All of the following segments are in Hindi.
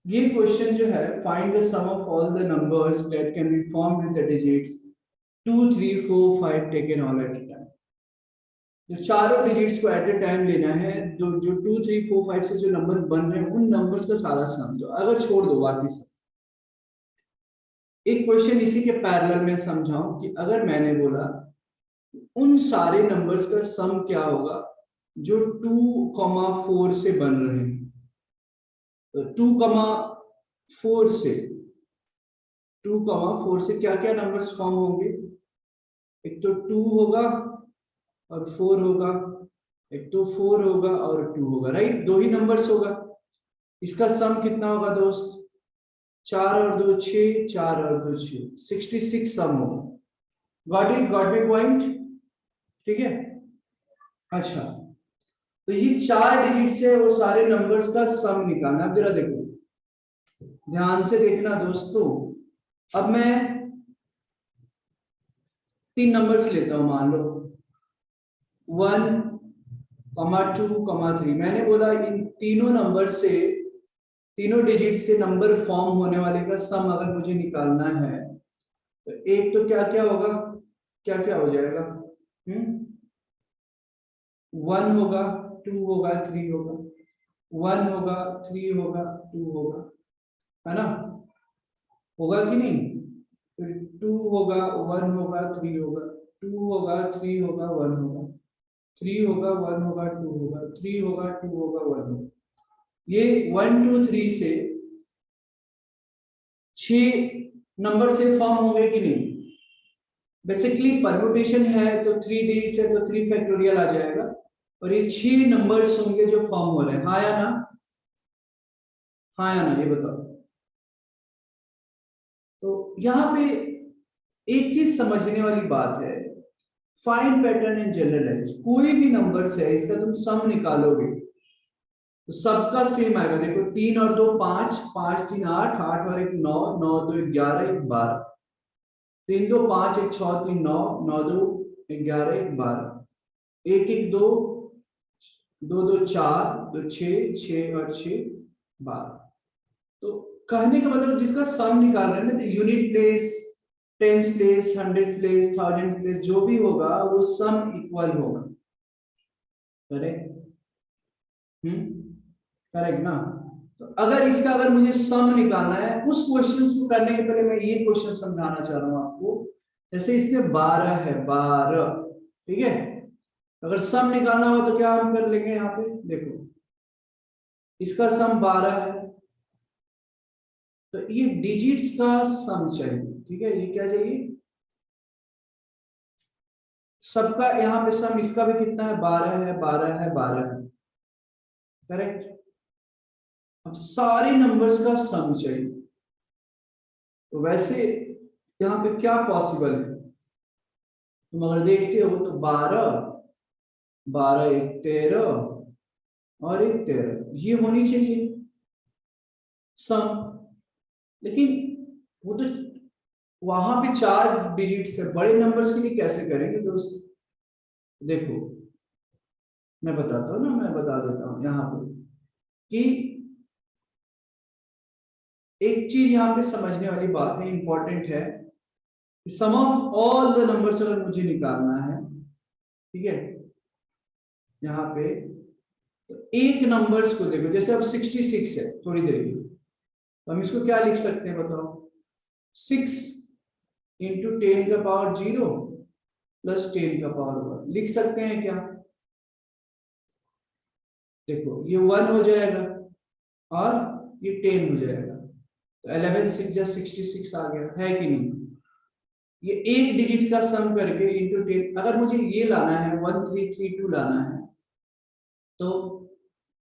ये क्वेश्चन जो है, find the sum of all the numbers that can be formed with the digits 2 3 4 5 taken all at a time. जो चारों डिजिट्स को एट अ टाइम लेना है, जो जो 2 3 4 5 से जो नंबर्स बन रहे हैं उन नंबर्स का सारा सम, जो अगर छोड़ दो बाकी सब। एक क्वेश्चन इसी के पैरेलल में समझाऊं कि अगर मैंने बोला उन सारे नंबर्स का सम क्या होगा जो 2,4 से बन रहे हैं। तो 2,4 से 2,4 से क्या क्या नंबर्स फॉर्म होंगे? एक तो 2 होगा और 4 होगा, एक तो 4 होगा और 2 होगा, राइट? दो ही नंबर्स होगा। इसका सम कितना होगा दोस्त? 4 और 2 6, 4 और 2 6, 66 सम होगा। Got it? Got me point? ठीक है। अच्छा, तो ये चार डिजिट से वो सारे नंबर्स का सम निकालना। अब जरा देखो, ध्यान से देखना दोस्तों। अब मैं तीन नंबर्स लेता हूं, मान लो 1,2,3। मैंने बोला इन तीनों नंबर से, तीनों डिजिट से नंबर फॉर्म होने वाले का सम अगर मुझे निकालना है, तो एक तो क्या क्या होगा, क्या क्या हो जाएगा? 1 होगा, 2 होगा, 3 होगा। 1 होगा, 3 होगा, 2 होगा, है ना? होगा कि नहीं? फिर 2 होगा, 1 होगा, 3 होगा, 2 होगा, 3 होगा, 1 होगा, 3 होगा, 1 होगा, 2 होगा, 3 होगा, 2 होगा, 1 होगा। ये 1 2 3 से 6 नंबर से फॉर्म होंगे कि नहीं? बेसिकली परम्यूटेशन है तो 3 डिजिट है तो 3 फैक्टोरियल आ जाएगा, और ये 6 नंबर्स होंगे जो फॉर्म हो रहे हैं। हाँ या ना? हाँ या ना, ये बताओ। तो यहाँ पे एक चीज समझने वाली बात है, फाइंड पैटर्न इन जनरलाइज। कोई भी नंबर है इसका तुम सम निकालोगे तो सबका सेम आएगा। देखो 3 और 2 5, 5 3 8, 8 और 1 9, 9 2 11, 1 12, 3 2 5, 1 6 3 9, 9 2 11, 1 12, 1 1 2, 2 2 4, 2 6, 6 और 6 12। तो कहने का मतलब जिसका सम निकाल रहे हैं ना, तो unit place, tens place, hundred place, thousand place, जो भी होगा वो सम इक्वल होगा। करेक्ट? करेक्ट ना? तो अगर इसका, अगर मुझे सम निकालना है, उस क्वेश्चन को करने के पहले मैं ये क्वेश्चन समझाना चाह रहा हूं आपको। जैसे इसमें 12 है, 12, ठीक है? अगर सम निकालना हो तो क्या हम कर लेंगे? यहाँ पे देखो, इसका सम 12 है, तो ये डिजिट्स का सम चाहिए, ठीक है? ये क्या चाहिए? सबका यहाँ पे सम, इसका भी कितना है? 12 है, 12 है, 12 है। करेक्ट? अब सारे नंबर्स का सम चाहिए। तो वैसे यहाँ पे क्या पॉसिबल है? तुम अगर देखते हो तो 12, 12 एक 13 और एक 13, ये होनी चाहिए सम। लेकिन वो तो वहां पे चार डिजिट से बड़े नंबर्स के लिए कैसे करेंगे दोस्त? देखो, मैं बताता हूँ ना, मैं बता देता हूँ यहाँ पे कि एक चीज यहाँ पे समझने वाली बात है, इंपॉर्टेंट है। Sum of all the numbers अगर मुझे निकालना है, ठीक है, यहाँ पे तो एक नंबर्स को देखो। जैसे अब 66 है, थोड़ी देर की, तो हम इसको क्या लिख सकते हैं बताओ? 6 इंटू 10 का पावर 0 प्लस 10 का पावर 1 लिख सकते हैं क्या? देखो ये 1 हो जाएगा और ये 10 हो जाएगा, तो 11 6 जा 66 आ गया, है कि नहीं? ये एक डिजिट का सम करके इंटू 10, अगर मुझे ये लाना है 1332 लाना है, तो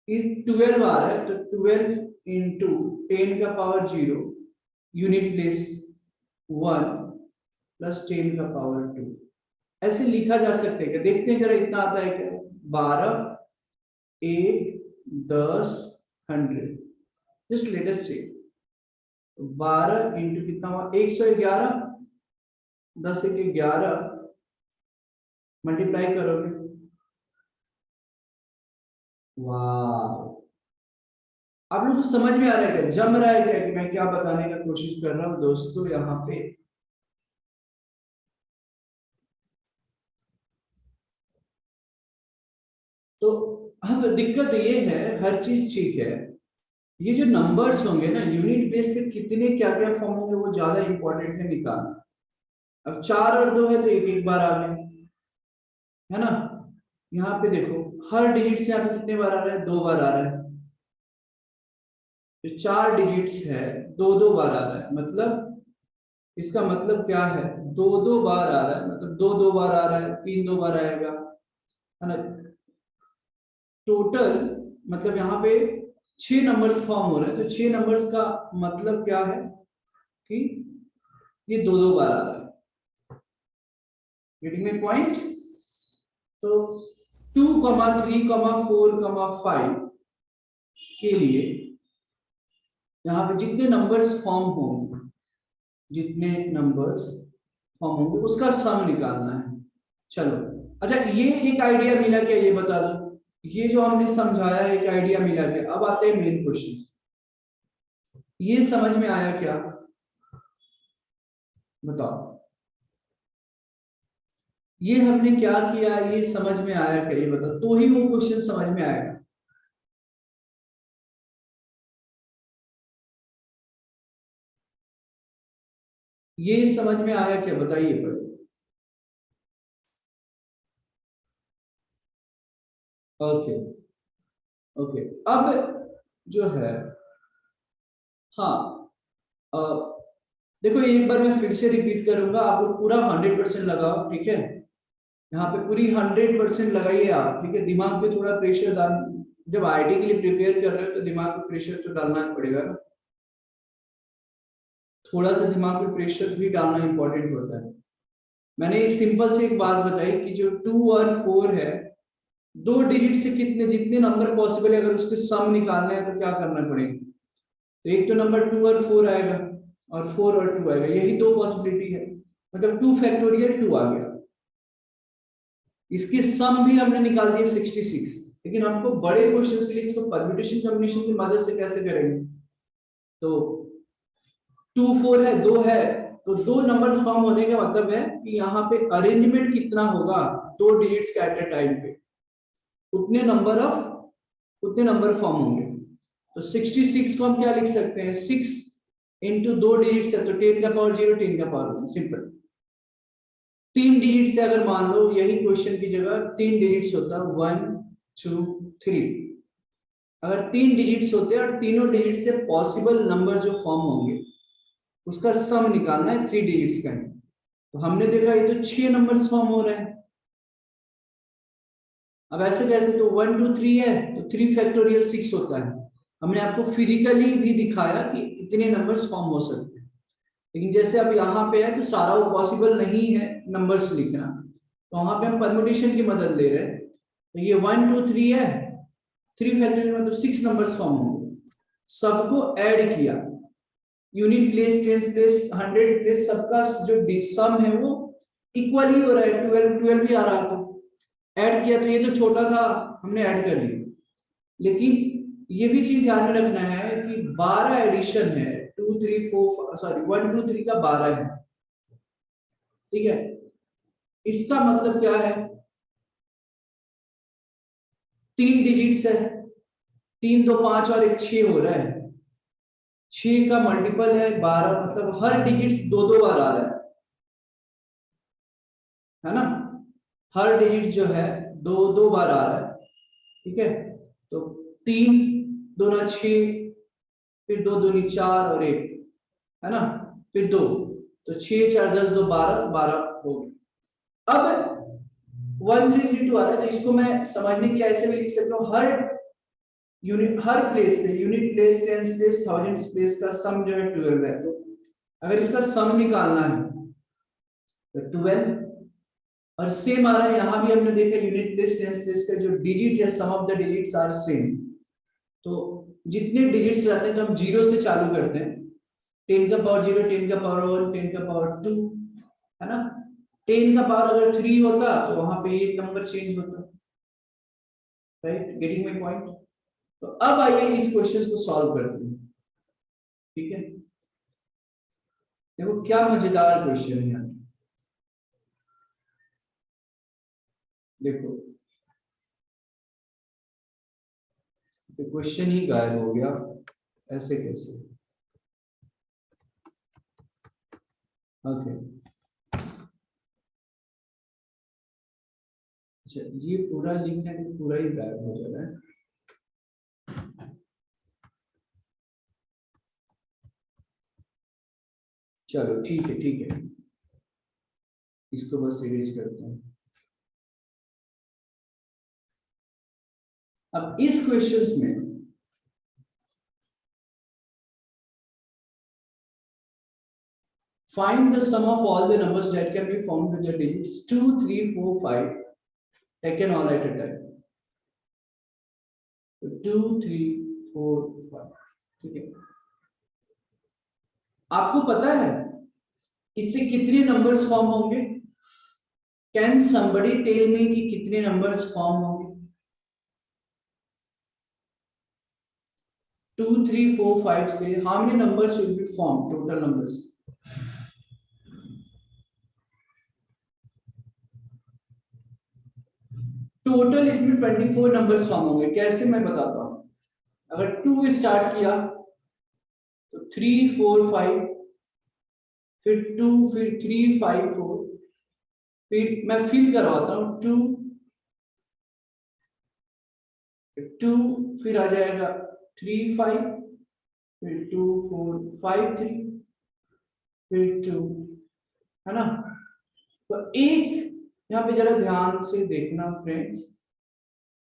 इस 12 आ रहा है, तो 12 इंटू 10 का पावर 0, यूनिट प्लेस 1 प्लस 10 का पावर 2, ऐसे लिखा जा सकता है क्या? देखते हैं जरा, इतना आता है क्या? 12 1 10 100, जस्ट लेट अस से 12 इंटू कितना हुआ? 111, 10 एक 11, मल्टीप्लाई करोगे, वाह, आप लोग को समझ में आ रहा है क्या, जम रहा है क्या कि मैं क्या बताने का कोशिश कर रहा हूँ दोस्तों यहाँ पे? तो अब दिक्कत ये है, हर चीज ठीक है, ये जो नंबर्स होंगे ना यूनिट बेस पे कितने क्या क्या फॉर्म होंगे वो ज्यादा इंपॉर्टेंट है निकालना। अब 4 और 2 है तो एक एक बार आ गए, है ना? यहाँ पे देखो हर डिजिट से यहाँ पे कितने बार आ रहा है, 2 बार आ रहा है। जो 4 डिजिट्स है 2 2 बार आ रहा है, मतलब इसका मतलब क्या है, 2 2 बार आ रहा है, मतलब 2 2 बार आ रहा है, 3 2 बार आएगा, है ना? टोटल मतलब यहाँ पे 6 नंबर्स फॉर्म हो रहे हैं, तो 6 नंबर्स का मतलब क्या है कि ये 2 2 बार आ रहा है। Getting my point? तो 2 3 4 5 के लिए यहाँ पे जितने नंबर्स फॉर्म होंगे, जितने नंबर्स फॉर्म होंगे उसका सम निकालना है। चलो, अच्छा ये एक आइडिया मिला क्या, ये बता दो। ये जो हमने समझाया एक आइडिया मिला क्या? अब आते हैं मेन क्वेश्चन। ये समझ में आया क्या, बताओ? ये हमने क्या किया, ये समझ में आया क्या, ये बताओ, तो ही वो क्वेश्चन समझ में आएगा। ये समझ में आया क्या, बताइए पहले। Okay, okay. अब जो है, हाँ, अ, देखो एक बार मैं फिर से रिपीट करूंगा, आप लोग पूरा 100% लगाओ, ठीक है? यहाँ पे पूरी 100% लगाइए आप, ठीक है? दिमाग पे थोड़ा प्रेशर डाल, जब आईटी के लिए प्रिपेयर कर रहे हो तो दिमाग पे प्रेशर तो डालना ही पड़ेगा ना, थोड़ा सा दिमाग पे प्रेशर भी डालना इंपॉर्टेंट होता है। मैंने एक सिंपल से एक बात बताई कि जो 2 और 4 है, 2 डिजिट से कितने जितने नंबर पॉसिबल है, अगर उसके सम निकालने हैं तो क्या करना पड़ेगा? तो एक तो नंबर 2 और 4 आएगा, और 4 और 2 आएगा, यही 2 पॉसिबिलिटी है, मतलब 2 फैक्टोरियल 2 आ गया। इसके सम भी हमने निकाल दिए 66, लेकिन हमको बड़े क्वेश्चन के लिए इसको परम्यूटेशन कॉम्बिनेशन की मदद से कैसे करेंगे? तो 2 4 है, 2 है, तो 2 नंबर फॉर्म होने का मतलब है कि यहाँ पे अरेंजमेंट कितना होगा 2 डिजिट्स का एट ए टाइम पे, उतने नंबर फॉर्म होंगे। तो 66 को हम क्या लिख सकते हैं, 6 इंटू 2 डिजिट्स है तो 10 का पावर 0, 10 का पावर 1, सिंपल। 3 डिजिट से अगर मान लो यही क्वेश्चन की जगह 3 डिजिट्स होता, 1 2 3, अगर 3 डिजिट्स होते और तीनों डिजिट से पॉसिबल नंबर जो फॉर्म होंगे उसका सम निकालना है 3 डिजिट्स का। तो हमने देखा ये तो 6 नंबर फॉर्म हो रहे हैं। अब ऐसे कैसे, तो 1 2 3 है तो 3 फैक्टोरियल 6 होता है। हमने आपको फिजिकली भी दिखाया कि इतने नंबर्स फॉर्म हो सकते हैं, लेकिन जैसे अब यहाँ पे है तो सारा वो पॉसिबल नहीं है नंबर्स लिखना, तो वहां पे हम परमुटेशन की मदद ले रहे हैं। तो ये 1 2 3 है, 3 फैक्टोरियल मतलब 6 नंबर्स फॉर्म होंगे, सबको ऐड किया, unit place, tens place, 100 place, सबका जो सम है वो इक्वल ही हो रहा है, 12 12 भी आ रहा था। ऐड किया तो ये तो छोटा था, हमने ऐड कर लिया, लेकिन ये भी चीज ध्यान में रखना है कि 12 एडिशन है, 2 3 4 सॉरी 1 2 3 का 12 है, ठीक है? इसका मतलब क्या है, 3 डिजिट्स है, 3 2 5 और एक 6 हो रहा है, 6 का मल्टीपल है 12, मतलब हर डिजिट्स 2 2 बार आ रहा है ना? हर डिजिट जो है 2 2 बार आ रहा है, ठीक है? तो 3 2 6, फिर 2 2 4 और 1, है ना? फिर 2, तो 6 4 10 2 12 हो गए। अब 1 3 3 2 आ रहा है, तो इसको मैं समझने के लिए ऐसे भी लिख सकता हूँ, हर यूनिट, हर प्लेस पे, unit place, tens place, thousands place का सम जो है 12 है। तो अगर इसका सम निकालना है तो 12, और सेम आ रहा है, यहाँ भी हमने देखा यूनिट प्लेस, टेंस प्लेस का जो डिजिट है, sum of the digits are same. तो जितने डिजिट्स रहते हैं तो हम 0 से चालू करते हैं, 10 का पावर 0, 10 का पावर 1, 10 का पावर 2, है ना? 10 का पावर अगर 3 होता तो वहां पे एक नंबर चेंज होता, राइट? Getting my point? तो अब आइए इस क्वेश्चन को सॉल्व करते हैं। ठीक है, देखो क्या मजेदार क्वेश्चन है। देखो तो क्वेश्चन ही गायब हो गया, ऐसे कैसे? ओके, अच्छा ये पूरा लिंक है तो पूरा ही गायब हो जा रहा है। चलो ठीक है ठीक है, इसको बस इरेज करते हैं। अब इस क्वेश्चंस में find the sum of all the numbers that can be formed with the digits 2, 3, 4, 5 taken all at a time. So 2, 3, 4, 5, ठीक है। आपको पता है इससे कितने नंबर्स फॉर्म होंगे? कैन somebody टेल मी कि कितने नंबर्स फॉर्म होंगे? 2, 3, 4, 5 से how many numbers will be formed? Total numbers. Total इसमें 24 नंबर्स फॉर्म होंगे। कैसे, मैं बताता हूं। अगर 2 स्टार्ट किया तो 3, 4, 5, फिर 2, फिर 3, 5, 4, फिर मैं फिल करवाता हूँ 2, 2, फिर आ जाएगा 3, 5, फिर 2, 4, 5, 3, फिर 2, है ना? तो एक यहाँ पे जरा ध्यान से देखना फ्रेंड्स,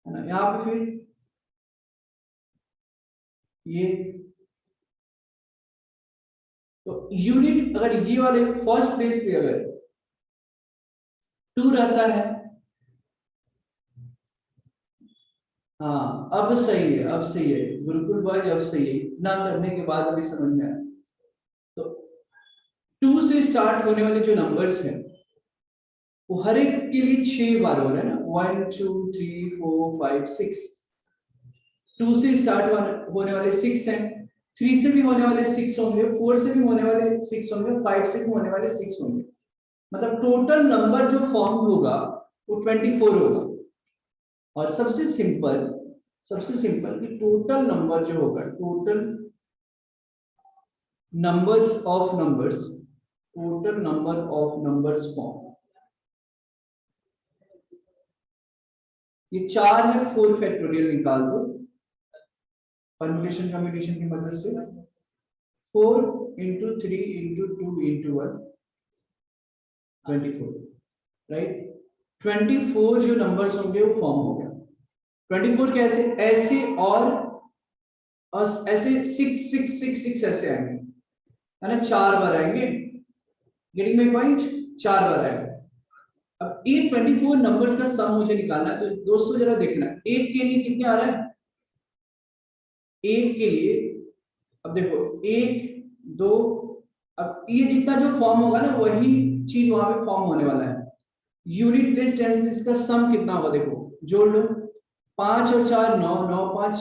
है ना? यहाँ पे फिर ये, तो यूनिट अगर ये वाले फर्स्ट प्लेस पे अगर 2 रहता है, हाँ अब सही है, अब सही है गुरुकुल भाई, अब सही है। इतना करने के बाद अभी समझ में आया। तो 2 से स्टार्ट होने वाले जो नंबर्स हैं वो हर एक के लिए 6 बार हो रहा है ना, 1, 2, 3, 4, 5, 6। 2 से स्टार्ट होने वाले 6 हैं, 3 से भी होने वाले 6 होंगे, 4 से भी होने वाले 6 होंगे, 5 से भी होने वाले 6 होंगे। मतलब टोटल नंबर जो फॉर्म होगा वो 24 होगा। और सबसे सिंपल कि टोटल नंबर जो होगा, total numbers of numbers, total number of numbers form, ये 4 है, 4 फैक्टोरियल निकाल दो परम्यूटेशन कम्यूटेशन की मदद से। 4 इंटू 3 इंटू 2 इंटू 1, 24, राइट? 24 जो नंबर्स होंगे वो फॉर्म हो गया। 24 कैसे? ऐसे और ऐसे 6 6 6 6 ऐसे आएंगे, है ना? 4 बार आएंगे। Getting my point? 4 बार आएगा। अब ये 24 नंबर्स का सम मुझे निकालना है, तो दोस्तों जरा देखना, एक के लिए कितने आ रहा है? एक के लिए, अब देखो 1, 2, अब ये जितना जो फॉर्म होगा ना वही चीज वहां पे फॉर्म होने वाला है। यूनिट प्लेस टेंस प्लेस का सम कितना होगा? देखो जोड़ लो, 5 और 4 9, 9 5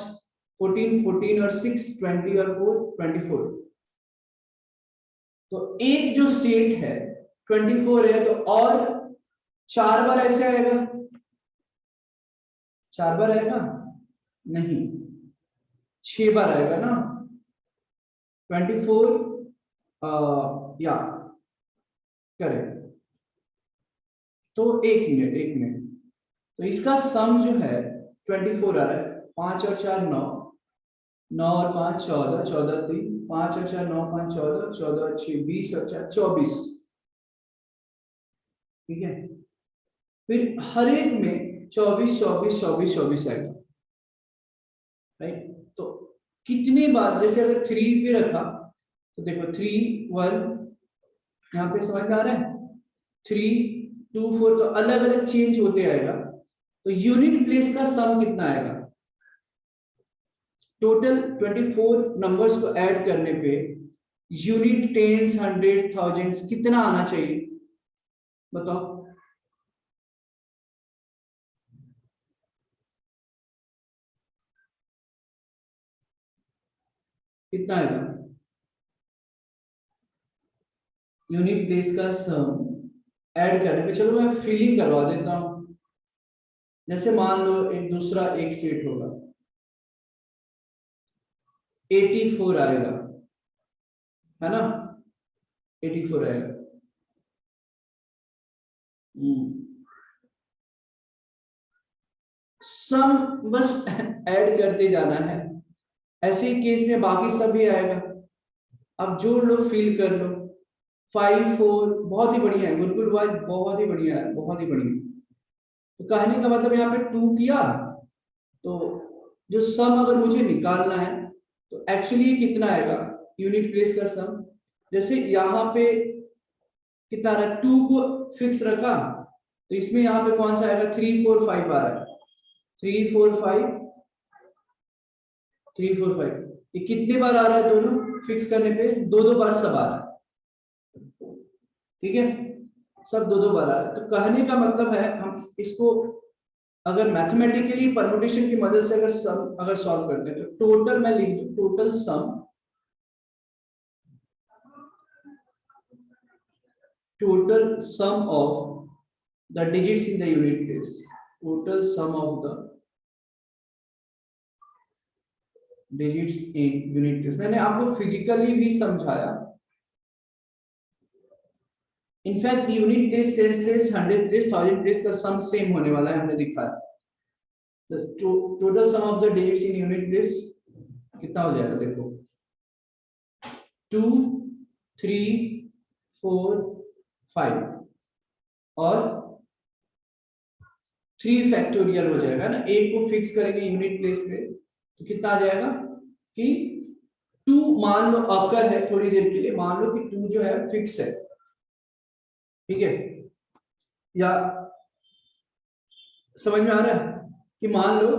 14, 14 और 6 20 और 4 24। तो एक जो सेट है 24 है, तो और 4 बार ऐसे आएगा। 4 बार आएगा नहीं, 6 बार आएगा ना। 24 या करेक्ट। तो एक मिनट, तो इसका सम जो है 24 आ रहा है। 5 और 4 9, 9 और 5 14, 14 3, 5 और 4 9 5 14, 14 और 6 20 और 4 24, ठीक है? फिर हर एक में 24 24 24 24 आएगा, राइट? तो कितनी बार, जैसे अगर 3 पे रखा तो देखो 3 1, यहाँ पे समझ में आ रहा है? 3 2 4, तो अलग अलग चेंज होते आएगा। तो यूनिट प्लेस का सम कितना आएगा? टोटल 24 नंबर्स को ऐड करने पे यूनिट टेंस हंड्रेड थाउजेंड्स कितना आना चाहिए? बताओ। कितना आएगा? यूनिट प्लेस का सम ऐड करने पे, चलो मैं फिलिंग करवा देता हूं। जैसे मान लो एक दूसरा एक सेट होगा, 84 आएगा, है ना? 84 आएगा। सम बस ऐड करते जाना है। ऐसे ही केस में बाकी सब भी आएगा। अब जोड़ लो, फिल कर लो। 5 4 बहुत ही बढ़िया है, गुड बॉय, बहुत ही बढ़िया है, बहुत ही बढ़िया। तो कहने का मतलब यहाँ पे 2 किया, तो जो सम अगर मुझे निकालना है तो एक्चुअली कितना आएगा यूनिट प्लेस का सम। जैसे यहाँ पे कितना रहा, 2 को फिक्स रखा, तो इसमें यहाँ पे कौन सा आएगा? 3 4 5 आ रहा है। 3 4 5 3 4 5, ये कितने बार आ रहा है? दोनों फिक्स करने पे दो दो बार सब आ रहा है। ठीक है, सब दो दो बार आ रहा है। तो कहने का मतलब है, हम इसको अगर मैथमेटिकली परमुटेशन की मदद से अगर सम अगर सॉल्व करते हैं, तो टोटल मैं लिख दूं, total sum of the digits in the unit place, total sum of the digits in unit place। मैंने आपको फिजिकली भी समझाया। In fact unit place, 10 place, 100 place, 1000 place का सम सेम होने वाला है, हमने दिखाया। The total sum of the digits in unit place कितना हो जाएगा? देखो 2 3 4 5 और 3 फैक्टोरियल हो जाएगा ना। एक को फिक्स करेंगे यूनिट प्लेस पे, तो कितना आ जाएगा कि 2 मान लो अकर है, थोड़ी देर के लिए मान लो कि 2 जो है फिक्स है, ठीक है? या समझ में आ रहा है कि मान लो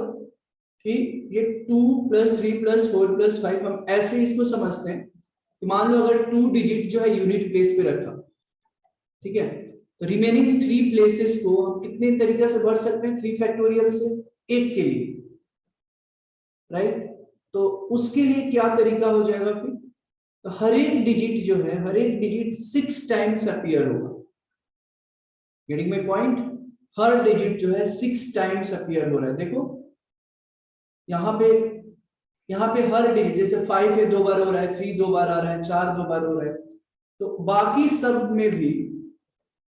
कि ये 2 + 3 + 4 + 5, हम ऐसे इसको समझते हैं कि मान लो अगर 2 डिजिट जो है यूनिट प्लेस पे रखा, ठीक है, तो रिमेनिंग 3 प्लेसेस को हम कितने तरीके से भर सकते हैं? 3 फैक्टोरियल से, एक के लिए, राइट? तो उसके लिए क्या तरीका हो जाएगा फिर? तो हर एक डिजिट जो है, हर एक डिजिट 6 टाइम्स अपीयर होगा। Getting my point? Her digit जो है 6 टाइम्स अपीयर हो रहा है। देखो यहाँ पे हर डिजिट, जैसे 5 है 2 बार हो रहा है, 3 2 बार आ रहा है, 4 2 बार हो रहा है, तो बाकी सब में भी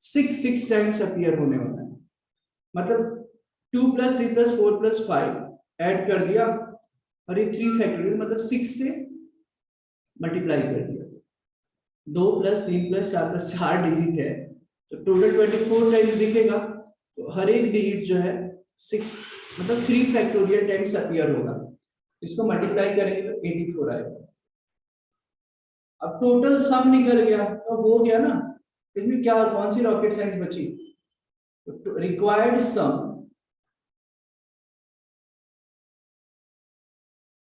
6 टाइम्स अपीयर होने वाला है। मतलब 2 + 3 + 4 + 5 ऐड कर दिया और ये 3 फैक्टोरियल, मतलब 6 से मल्टीप्लाई कर दिया। 2 + 3 + 4 + 4 डिजिट है, तो टोटल 24 टाइम्स दिखेगा। तो हर एक डिजिट जो है 6 मतलब 3 फैक्टोरियल टाइम्स अपीयर होगा। इसको मल्टीप्लाई करेंगे तो 84 आएगा। अब टोटल सम निकल गया, तो हो गया ना। इसमें क्या और कौन सी रॉकेट साइंस बची? तो रिक्वायर्ड सम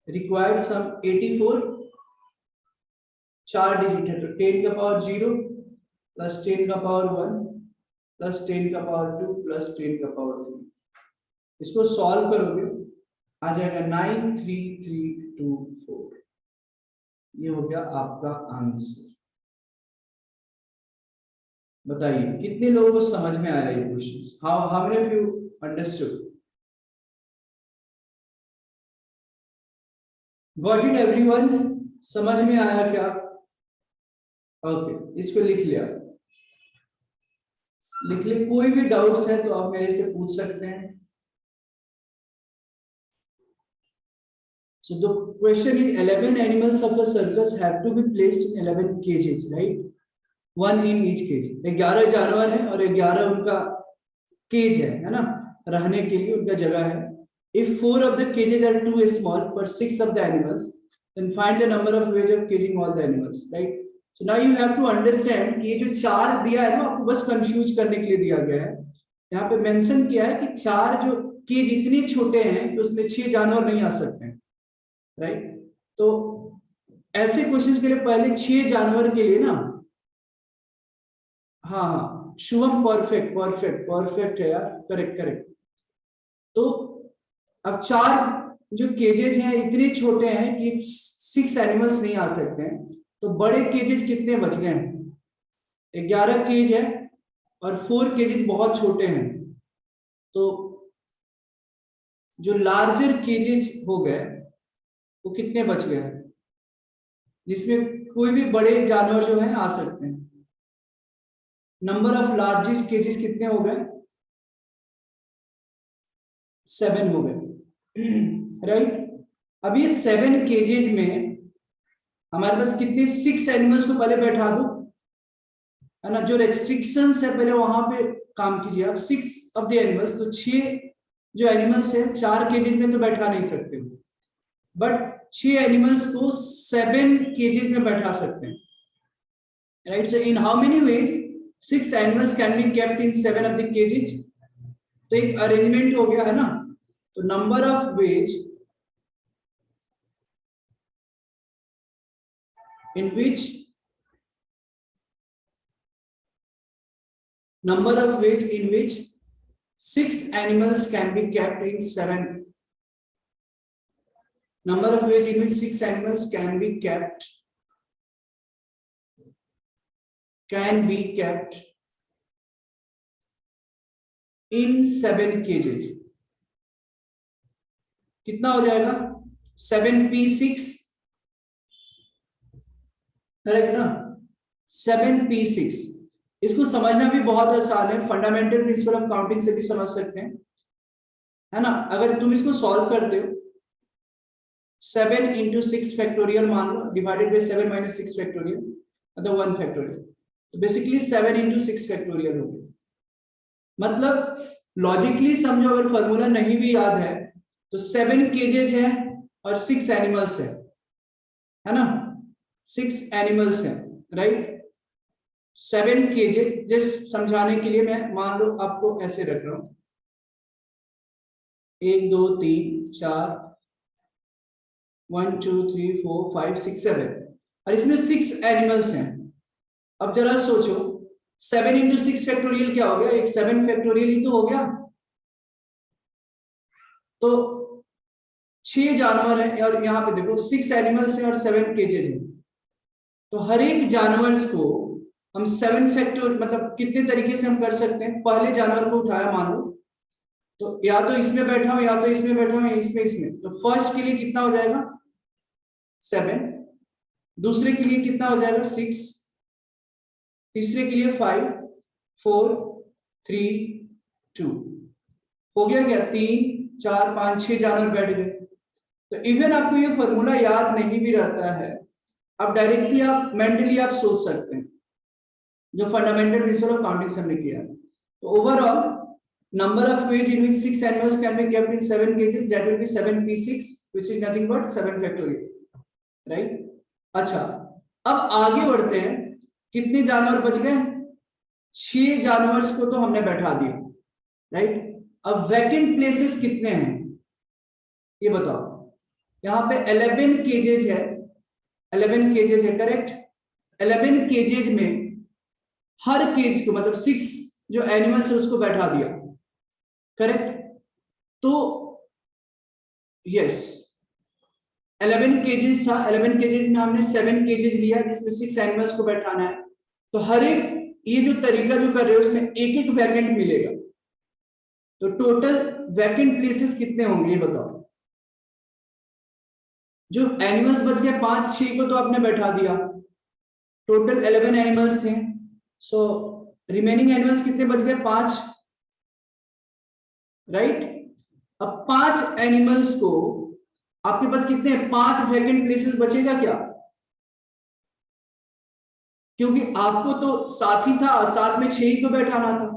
84, 4 डिजिट है, तो 10 का पावर 0 + 10 का पावर 1 + 10 का पावर 2 + 10 का पावर 3। इसको सॉल्व करोगे आ जाएगा 93324। ये हो गया आपका आंसर। बताइए कितने लोगों को समझ में आया ये question? How many of you understood? Got it everyone? समझ में आया क्या? ओके, इसको लिख लिया, लिख ले। कोई भी डाउट्स है तो आप मेरे से पूछ सकते हैं। So the question is 11 animals of the circus have to be placed in 11 cages, right? One in each cage. 11 जानवर हैं और 11 उनका केज है ना, रहने के लिए उनका जगह है। If 4 of the cages are too small for 6 of the animals, then find the number of ways of caging all the animals, right? So now you have to understand कि ये जो 4 दिया है ना, आपको बस कंफ्यूज करने के लिए दिया गया है। यहाँ पे मेंशन किया है कि 4 जो केज इतने छोटे हैं कि उसमें 6 जानवर नहीं आ सकते हैं, राइट? तो ऐसे क्वेश्चंस के लिए पहले 6 जानवर के लिए ना, हाँ हाँ शुभम, परफेक्ट परफेक्ट परफेक्ट है यार, करेक्ट करेक्ट। तो अब 4 जो केजेस हैं इतने छोटे हैं कि 6 एनिमल्स नहीं आ सकते हैं, तो बड़े केजेस कितने बच गए हैं? 11 केज है और 4 केजेस बहुत छोटे हैं, तो जो लार्जर केजेस हो गए वो कितने बच गए जिसमें कोई भी बड़े जानवर जो है आ सकते हैं? नंबर ऑफ लार्जेस्ट केजेस कितने हो गए? 7 हो गए। राइट। अब ये 7 केजेज में हमारे पास कितने 6 एनिमल्स को पहले बैठा दो, है ना, जो रेस्ट्रिक्शंस है पहले वहां पे काम कीजिए आप। 6 ऑफ द एनिमल्स, तो 6 जो एनिमल्स है 4 केजेज में तो बैठा नहीं सकते, बट 6 एनिमल्स को 7 केजेज में बैठा सकते हैं। Right, so in how many ways 6 animals can be kept in 7 of the cages? तो एक अरेंजमेंट हो गया है ना। तो number of ways in which number of ways in which 6 animals can be kept in 7, number of ways in which 6 animals can be kept in 7 cages. कितना हो जाएगा? 7p6, करेक्ट ना? 7p6। इसको समझना भी बहुत आसान है, फंडामेंटल प्रिंसिपल ऑफ काउंटिंग से भी समझ सकते हैं, है ना। अगर तुम इसको सॉल्व करते हो 7 into 6 फैक्टोरियल मान लो डिवाइडेड बाय 7 minus 6 फैक्टोरियल, मतलब 1 फैक्टोरियल, तो बेसिकली 7 into 6 फैक्टोरियल हो गया। मतलब लॉजिकली समझो, अगर फॉर्मूला नहीं भी याद है तो 7 केजेज है और 6 एनिमल्स है ना, 6 एनिमल्स है, राइट। 7 केजेज, जस्ट समझाने के लिए मैं मान लो आपको ऐसे रख रहा हूं, 1 2 3 4 1 2 3 4 5 6 7, और इसमें 6 एनिमल्स हैं। अब जरा सोचो 7 into 6 फैक्टोरियल क्या हो गया? एक 7 फैक्टोरियल ही तो हो गया। तो 6 जानवर हैं और यहाँ पे देखो 6 एनिमल्स हैं और 7 केजेस हैं, तो हर एक जानवर को हम 7 फैक्टोरियल, मतलब कितने तरीके से हम कर सकते हैं। पहले जानवर को उठाया मान लो, तो या तो इसमें बैठा हूं या तो इसमें बैठा हूं या इसमें, तो फर्स्ट के लिए कितना हो जाएगा? 7। दूसरे के लिए कितना हो जाएगा? 6। तीसरे के लिए 5 4 3 2। हो गया क्या? 3 4 5 6 जानवर बैठ गए। तो इवन आपको ये फॉर्मूला याद नहीं भी रहता है, अब डायरेक्टली आप मेंटली आप सोच सकते हैं, जो फंडामेंटल प्रिंसिपल ऑफ काउंटिंग से हमने किया। तो overall number of ways in which 6 animals can be kept in 7 cases, that will be 7p6, which is nothing but 7 factorial, right? अच्छा, अब आगे बढ़ते हैं। कितने जानवर बच गए? 6 जानवर्स को तो हमने बैठा दिया, राइट। अब वैकेंट प्लेसेस कितने हैं ये बताओ। यहाँ पे 11 केजेज है, 11 केजेज है, करेक्ट। 11 केजेज में हर केज को, मतलब 6 जो एनिमल्स है उसको बैठा दिया, करेक्ट। तो यस 11 केजेस था, 11 केजेस में हमने 7 केजेस लिया जिसमें 6 एनिमल्स को बैठाना है। तो हर एक ये जो तरीका जो कर रहे हो उसमें एक एक वैकेंट मिलेगा, तो टोटल वैकेंट प्लेसेस कितने होंगे ये बताओ। जो एनिमल्स बच गए 5 6 को तो आपने बैठा दिया, टोटल 11 एनिमल्स थे, सो रिमेनिंग एनिमल्स कितने बच गए? 5, राइट। अब 5 एनिमल्स को आपके पास कितने 5 वैकेंट प्लेसेस बचेगा क्या? क्योंकि आपको तो साथ ही था, साथ में 6 ही तो बैठाना था,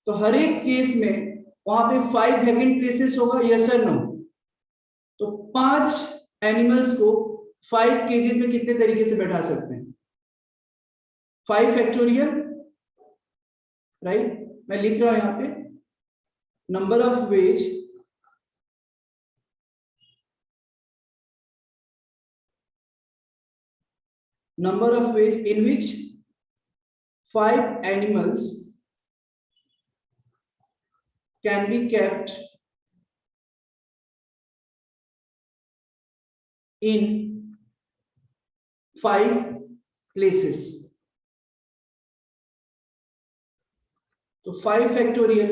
तो हर एक केस में वहां पे 5 वैकेंट प्लेसेस होगा, यस और नो। तो 5 एनिमल्स को 5 केजेस में कितने तरीके से बैठा सकते हैं? 5 फैक्टोरियल, राइट। मैं लिख रहा हूं यहां पे number of ways in which 5 animals can be kept in 5 places. तो 5 फैक्टोरियल,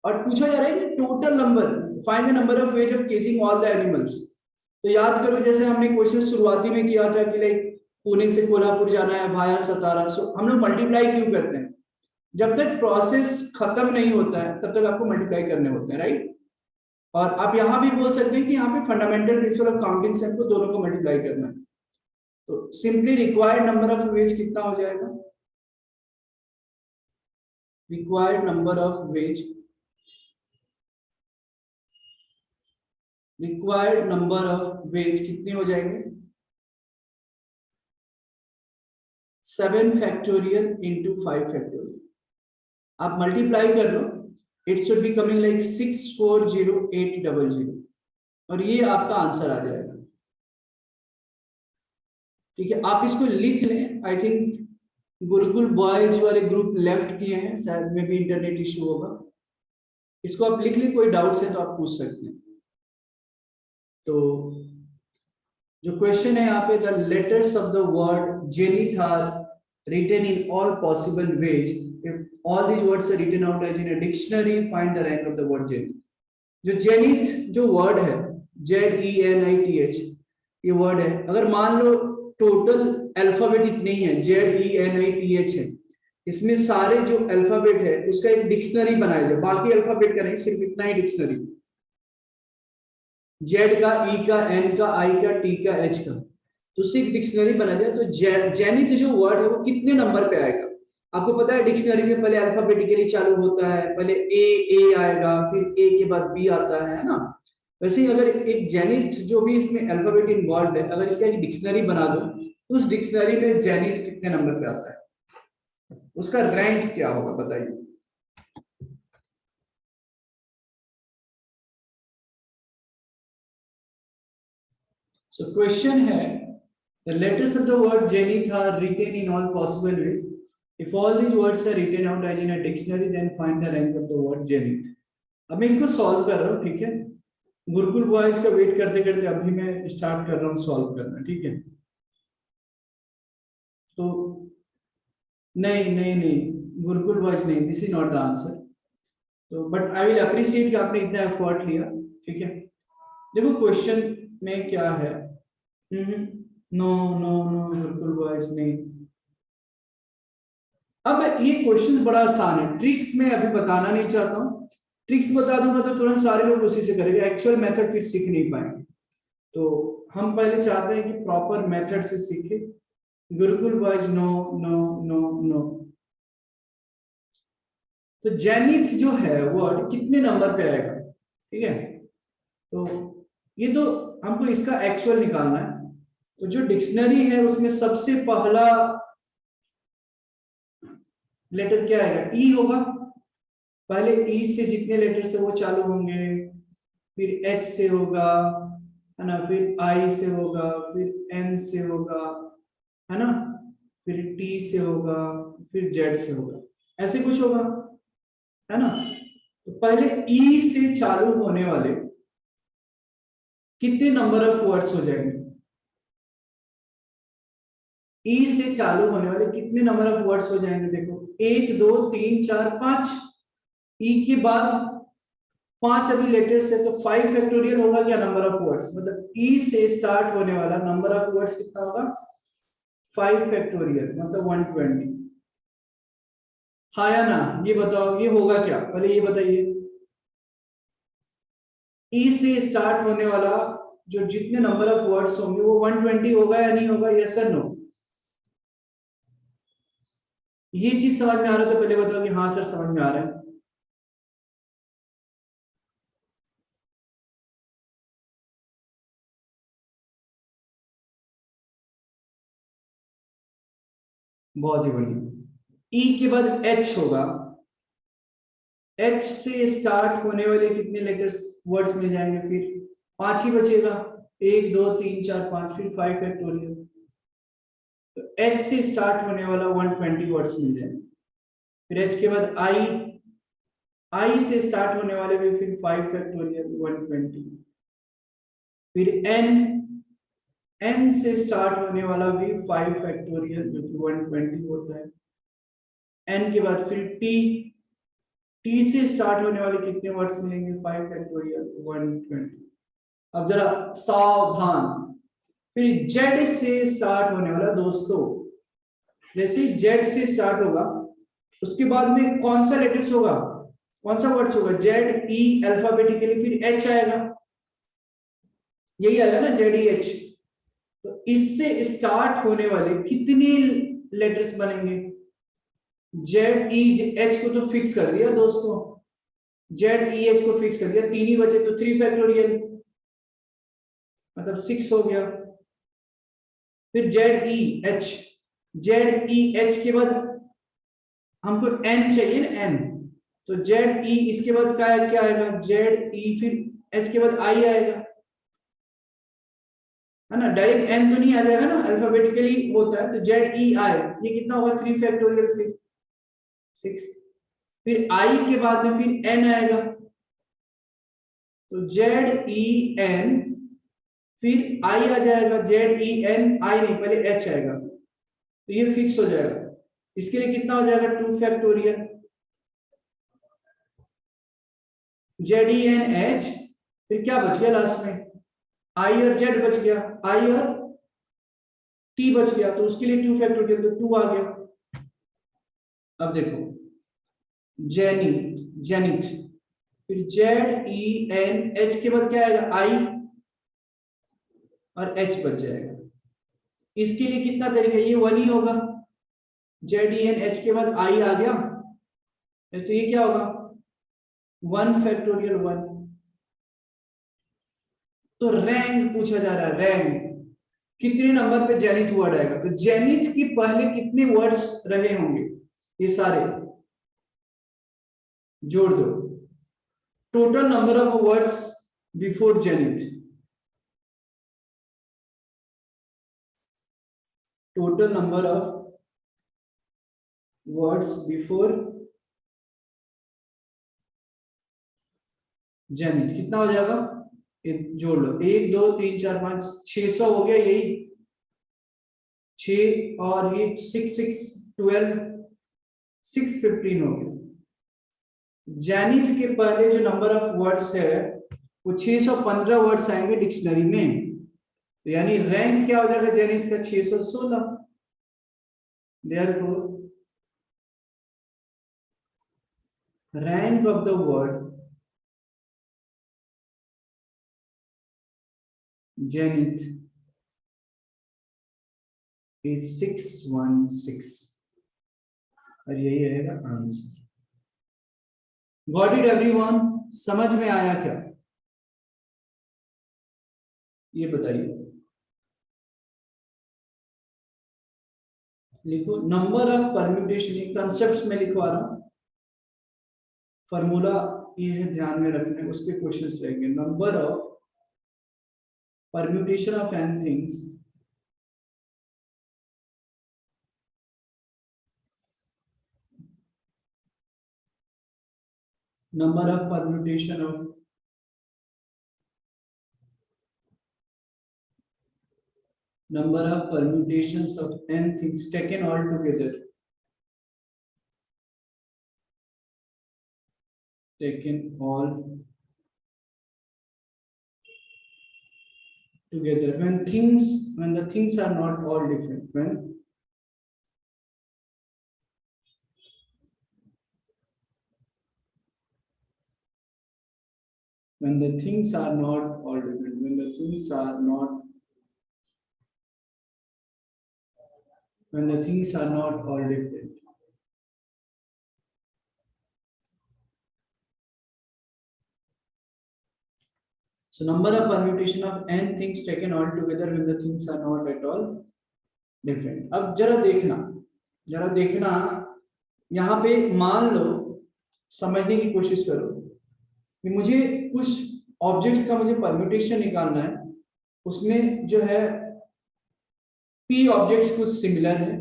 और पूछा जा रहा है कि total number, find the number of ways of caging all the animals. तो याद करो जैसे हमने क्वेश्चन शुरुआती में किया था कि लाइक पुणे से कोल्हापुर जाना है भाया सतारा, सो हम लोग मल्टीप्लाई क्यों करते हैं? जब तक प्रोसेस खत्म नहीं होता है तब तक आपको मल्टीप्लाई करने होते हैं, राइट। और आप यहां भी बोल सकते हैं कि यहाँ पे फंडामेंटल प्रिंसिपल ऑफ काउंटिंग से हमको दोनों को मल्टीप्लाई करना है। तो simply required number of ways कितना हो जाएगा? Required number of ways, required number of ways कितने हो जाएंगे? 7 फैक्टोरियल इंटू 5 फैक्टोरियल। आप मल्टीप्लाई कर लो, it should be coming like 640800, और ये आपका आंसर आ जाएगा। ठीक है, आप इसको लिख लें। आई थिंक गुरुकुल बॉयज वाले ग्रुप लेफ्ट किए हैं, शायद में भी इंटरनेट इशू होगा। इसको आप लिख लें, कोई डाउट्स है तो आप पूछ सकते हैं। तो जो क्वेश्चन है यहाँ पे, the letters of the word zenith are written in all possible ways, if all these words are written out as in a dictionary, find the rank of the word zenith. जो जेनिथ जो वर्ड है, ZENITH, ये वर्ड है, अगर मान लो टोटल अल्फाबेट इतने ही है, ZENITH है, इसमें सारे जो अल्फाबेट है उसका एक डिक्शनरी बनाया जाए, बाकी अल्फाबेट का नहीं, सिर्फ इतना ही डिक्शनरी, जेड का, ई का, एन का, आई का, टी का, एच का, तो उससे एक डिक्शनरी बनाया जाए। तो जेनिथ जो वर्ड है वो कितने नंबर पे आएगा? आपको पता है डिक्शनरी में पहले अल्फाबेटिकली चालू होता है, पहले ए आएगा, फिर ए के बाद बी आता है ना। वैसे ही अगर एक जेनिथ जो भी इसमें अल्फाबेट इन्वॉल्व है, अगर इसका एक डिक्शनरी बना दो तो उस डिक्शनरी में जेनिथ कितने नंबर पे आता है, उसका रैंक क्या होगा बताइए। सो क्वेश्चन है, the letters of the word zenith are written in all possible ways. If all these words are written out as in a dictionary, then find the rank of the word zenith. अब मैं इसको सॉल्व कर रहा हूँ, ठीक है। गुरुकुल बॉयज का वेट करते करते अभी मैं स्टार्ट कर रहा हूँ सॉल्व करना, ठीक है। तो नहीं नहीं नहीं, गुरुकुल बॉयज नहीं, this is not the answer. तो बट आई विल अप्रिशिएट कि आपने इतना एफर्ट लिया, ठीक है। देखो क्वेश्चन में क्या है, no no no, Gurukul boys नहीं। अब ये क्वेश्चन बड़ा आसान है, ट्रिक्स में अभी बताना नहीं चाहता हूँ, ट्रिक्स बता दूंगा तो तुरंत सारे लोग उसी से करेंगे, एक्चुअल मेथड फिर सीख नहीं पाएंगे। तो हम पहले चाहते हैं कि प्रॉपर मेथड से सीखे। Gurukul boys no no no no. तो जेनिथ जो है वर्ड कितने नंबर पे आएगा, ठीक है। तो ये तो हमको इसका एक्चुअल निकालना है। तो जो डिक्शनरी है उसमें सबसे पहला लेटर क्या आएगा? ई होगा। पहले ई से जितने लेटर से वो चालू होंगे, फिर एच से होगा, है ना, फिर आई से होगा, फिर एन से होगा, है ना, फिर टी से होगा, फिर जेड से होगा, ऐसे कुछ होगा, है ना। तो पहले ई से चालू होने वाले कितने नंबर ऑफ वर्ड्स हो जाएंगे? ई से चालू होने वाले कितने नंबर ऑफ वर्ड्स हो जाएंगे? देखो 1 2 3 4 5, ई के बाद 5 अभी लेटेस्ट है, तो 5 फैक्टोरियल होगा क्या नंबर ऑफ वर्ड्स, मतलब ई से स्टार्ट होने वाला नंबर ऑफ वर्ड्स कितना होगा? 5 फैक्टोरियल, मतलब 120। हाँ या ना, ये बताओ ये होगा क्या, पहले ये बताइए। ई से स्टार्ट होने वाला जो जितने नंबर ऑफ वर्ड्स होंगे वो 120 होगा या नहीं होगा? यस और नो? ये चीज समझ में आ रहा है तो पहले बताओ कि हाँ सर समझ में आ रहा है। बहुत ही बढ़िया। ई के बाद एच होगा, एच से स्टार्ट होने वाले कितने लेटर्स वर्ड्स मिल जाएंगे? फिर 5 ही बचेगा, 1 2 3 4 5, फिर 5 फैक्टोरियल। तो एच से स्टार्ट होने वाला 120 वर्ड्स मिल जाएंगे। फिर एच के बाद आई, आई से स्टार्ट होने वाले भी फिर 5 फैक्टोरियल 120। फिर एन, n से स्टार्ट होने वाला भी 5 फैक्टोरियल जो कि 120 होता है। n के बाद फिर t से स्टार्ट होने वाले कितने वर्ड्स मिलेंगे? 5 फैक्टोरियल 120। अब जरा सावधान, फिर z से स्टार्ट होने वाला दोस्तों, जैसे z से स्टार्ट होगा उसके बाद में कौन सा लेटर्स होगा, कौन सा वर्ड्स होगा? जेड ई अल्फाबेटिकली, फिर एच आएगा, यही आएगा ना, जेड ई एच। तो इससे स्टार्ट होने वाले कितने लेटर्स बनेंगे? जेड ई एच को तो फिक्स कर दिया दोस्तों, जेड ई एच को फिक्स कर दिया, तीन ही बचे तो 3 फैक्टोरियल मतलब 6 हो गया। फिर Z E H, Z E H के बाद हमको एन चाहिए ना, एन, तो जेड ई इसके बाद क्या आएगा? जेड ई, फिर एच के बाद आई आएगा, है ना, डायरेक्ट एन तो नहीं आ जाएगा ना, अल्फाबेटिकली होता है। तो जेड ई आई, ये कितना होगा? 3 फैक्टोरियल, फिर 6, फिर आई के बाद में फिर एन आएगा, तो जेड ई एन, फिर आई आ जाएगा, जेड ई एन आई नहीं, पहले एच आएगा, तो ये फिक्स हो जाएगा। इसके लिए कितना हो जाएगा? 2 factorial, Z E N H, फिर क्या बच गया लास्ट में? आई और जेड बच गया, आई और टी बच गया, तो उसके लिए 2 फैक्टोरियल, तो 2 आ गया। अब देखो जेनिथ, जेनिथ, फिर जेड ई एन एच के बाद क्या आएगा? आई और एच बच जाएगा। इसके लिए कितना तरीका? ये 1 ही होगा, जेड ई एन एच के बाद आई आ गया, तो ये क्या होगा? 1 फैक्टोरियल 1। तो रैंक पूछा जा रहा है, रैंक कितने नंबर पे जेनिथ वर्ड आएगा? तो जेनिथ के पहले कितने वर्ड्स रहे होंगे? ये सारे जोड़ दो, total number of words before zenith, total number of words before zenith कितना हो जाएगा? जोड़ लो, 1 2 3 4 5 600 हो गया, यही 6 और ये 6 6 12 615 हो गया। जेनिथ के पहले जो नंबर ऑफ वर्ड्स है वो 615 वर्ड्स आएंगे डिक्शनरी में, तो यानी रैंक क्या हो जाएगा जेनिथ का? 616। Therefore rank of the word zenith is 616, और यही रहेगा आंसर। Got it everyone? समझ में आया क्या? ये बताइए, लिखो नंबर ऑफ परम्यूटेशन, ये कंसेप्ट में लिखवा रहा हूं, फॉर्मूला ये है, ध्यान में रखना है, उस पे क्वेश्चंस रहेंगे। Number of permutation of n things number of permutation of number of permutations of n things taken all together, taken all together when the things are not all different, when the things are not all different, when the things are not when the things are not all different, so number of permutation of n things taken all together when the things are not at all different। अब जरा देखना यहाँ पे, मान लो, समझने की कोशिश करो कि मुझे कुछ ऑब्जेक्ट्स का मुझे परम्यूटेशन निकालना है, उसमें जो है p ऑब्जेक्ट्स कुछ सिमिलर है,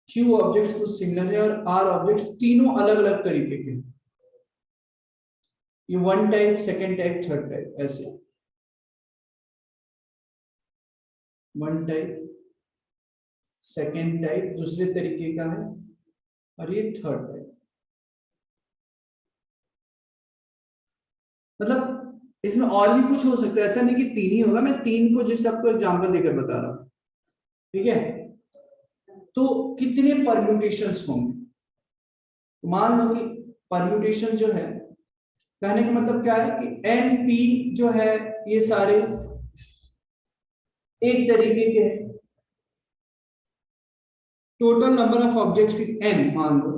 q ऑब्जेक्ट्स कुछ सिमिलर है, और r ऑब्जेक्ट्स तीनों अलग अलग तरीके के, ये 1 type, 2nd type, 3rd type, ऐसे। वन टाइप, सेकेंड टाइप दूसरे तरीके का है, और ये थर्ड टाइप। मतलब इसमें और भी कुछ हो सकता है, ऐसा नहीं कि तीन ही होगा, मैं तीन को जैसे आपको एग्जांपल देकर बता रहा हूं, ठीक है। तो कितने परम्यूटेशंस होंगे, मान लो कि परम्यूटेशन जो है, कहने का मतलब क्या है कि एन पी जो है ये सारे एक तरीके के हैं, total number of objects is an, मान लो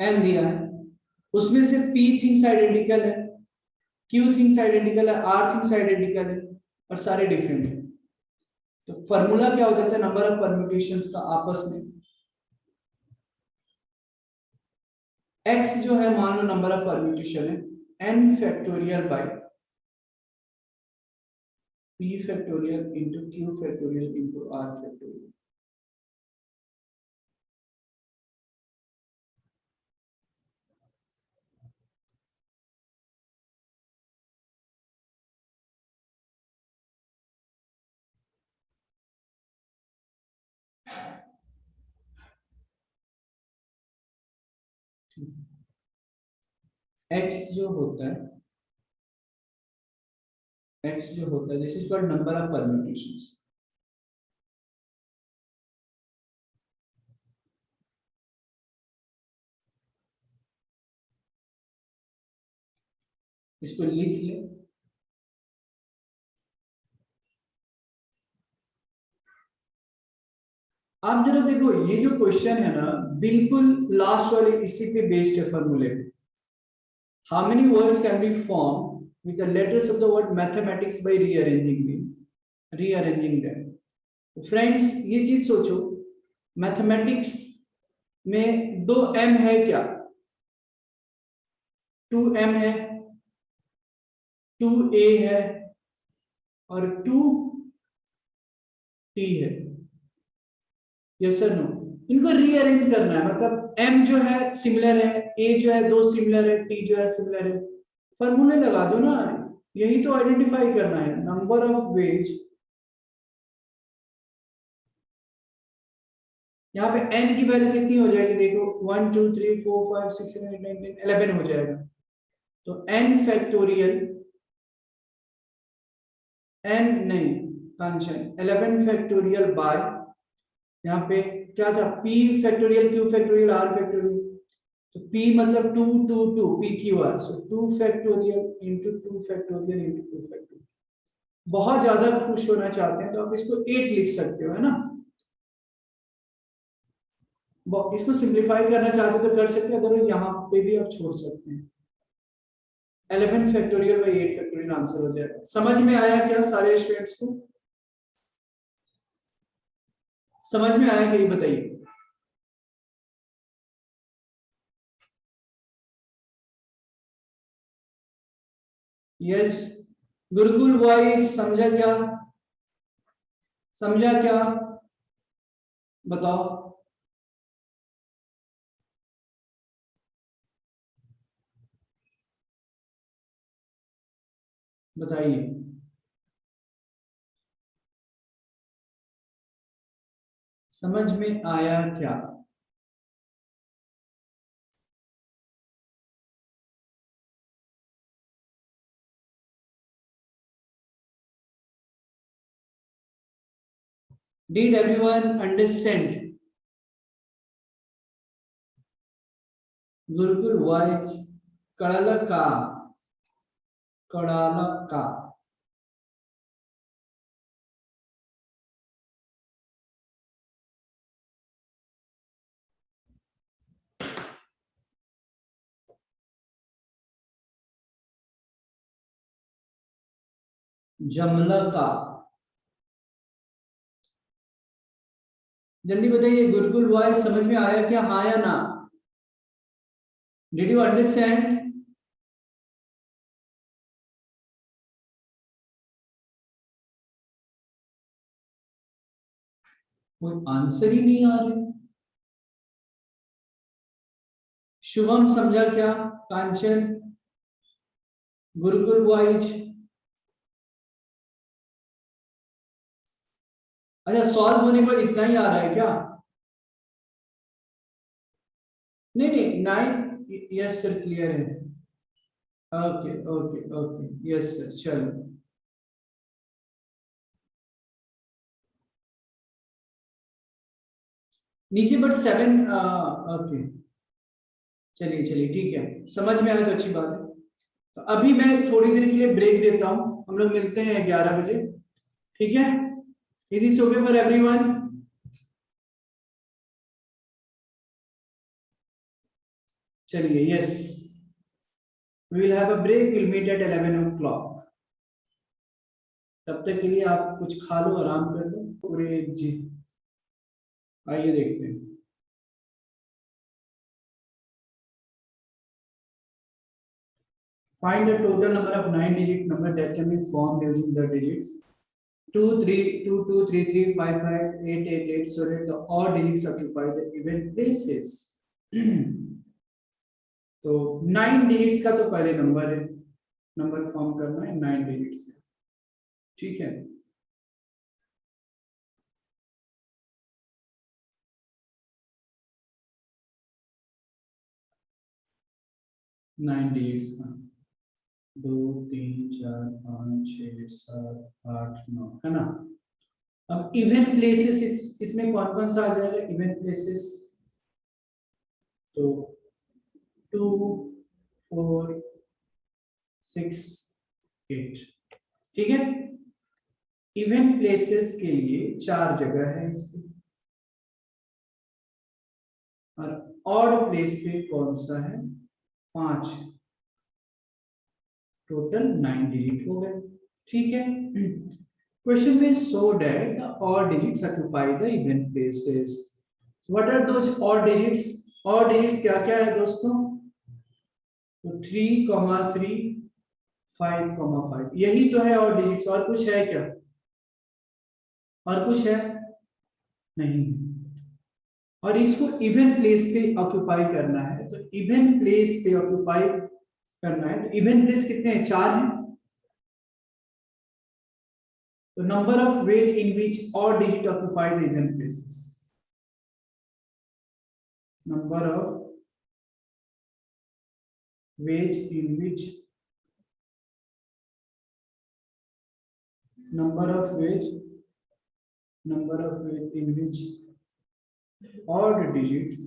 एन दिया है, उसमें से पी थिंग्स आइडेंटिकल है, क्यू थिंग्स आइडेंटिकल है, आर थिंग्स आइडेंटिकल है, और सारे डिफरेंट है। तो फॉर्मूला क्या हो जाता है नंबर ऑफ परम्यूटेशंस का आपस में, x जो है मान लो नंबर ऑफ परम्यूटेशन है n factorial by p factorial into q factorial into r factorial. x जो होता है, x जो होता है this is called number of permutations. इसको लिख ले, आप जरा देखो ये जो क्वेश्चन है ना, बिल्कुल लास्ट वाले इसी पे बेस्ड है फॉर्मूले पे। How many words can be form with the letters of the word mathematics bye rearranging them. Friends ये चीज सोचो, मैथमेटिक्स में दो एम है क्या, टू एम है, टू ए है, और टू टी है, यस सर नो। इनको रीअरेंज करना है, मतलब m जो है सिमिलर है, a जो है दो सिमिलर है, t जो है सिमिलर है, फॉर्मूले लगा दो ना, यही तो आइडेंटिफाई करना है नंबर ऑफ वेज। यहाँ पे n की वैल्यू कितनी हो जाएगी देखो, 1 2 3 4 5 6 7 8 9 10 11 हो जाएगा। तो n फैक्टोरियल, n नहीं फंक्शन 11 फैक्टोरियल बाय, यहाँ पे क्या था, p factorial q factorial r factorial, तो p मतलब 2 2 2 p q r, सो 2 factorial into 2 factorial into 2 factorial. बहुत ज्यादा खुश होना चाहते हैं तो आप इसको 8 लिख सकते हो, है ना। इसको सिंप्लीफाई करना चाहते हो तो कर सकते हैं, अगर यहाँ पे भी आप छोड़ सकते हैं। 11 फैक्टोरियल बाई 8 फैक्टोरियल आंसर हो जाएगा। समझ में आया क्या सारे स्टूडेंट्स को, समझ में आया क्या ये बताइए। यस, गुरुकुल बॉयज समझा क्या, समझा क्या, बताओ। बताइए, समझ में आया क्या। Did everyone understand? Gurukul boys, Kadala का, कड़ाला का, जमला का, जल्दी बताइए गुरुकुल बॉयज समझ में आया क्या, हाँ या ना। Did you understand. कोई आंसर ही नहीं आ रहे। शुभम समझा क्या, कांचन, गुरुकुल बॉयज, अच्छा, सॉल्व होने के बाद इतना ही आ रहा है क्या? नहीं नहीं, 9, यस सर क्लियर है। Okay okay okay, yes sir, चलो। नीचे बट 7, ओके, चलिए चलिए ठीक है, समझ में आया तो अच्छी बात है। तो अभी मैं थोड़ी देर के लिए ब्रेक देता हूँ, हम लोग मिलते हैं 11 बजे, ठीक है? Is this okay for everyone? चलिए, yes, we will have a break, will meet at 11 o'clock। तब तक के लिए आप कुछ खा लो, आराम कर लो पूरे जी। आइए देखते हैं। Find the total number of 9-digit number that can be formed using the digits 2, 3, 2, 2, 3, 3, 5, 5, 8, 8, 8, so that the odd digits occupy the even places. तो 9 digits का तो पहले नंबर है, नंबर फॉर्म करना है 9 digits का, ठीक है? नाइन डिजिट्स का 2, 3, 4, 5, 6, 7, 8, 9 है ना? अब इवन प्लेसेस इसमें कौन कौन सा आ जाएगा इवन प्लेसेस? तो 2, 4, 6, 8, ठीक है? इवन प्लेसेस के लिए 4 जगह है इसकी, और ऑड प्लेस पे कौन सा है? 5। टोटल 9 डिजिट हो गए, ठीक है? क्वेश्चन में so that the odd digits occupy the even places. What are those odd digits? Odd digits क्या क्या है दोस्तों? तो 3,3, 5,5, यही तो है ऑड डिजिट्स, और कुछ है क्या? और कुछ है? नहीं। और इसको इवन प्लेस पे ऑक्युपाई करना है, तो इवन प्लेस पे ऑक्युपाई करना है, तो इवन प्लेस कितने हैं? 4 हैं। तो number of ways in which odd digit occupy the even places, number of ways in which number of ways in which odd digits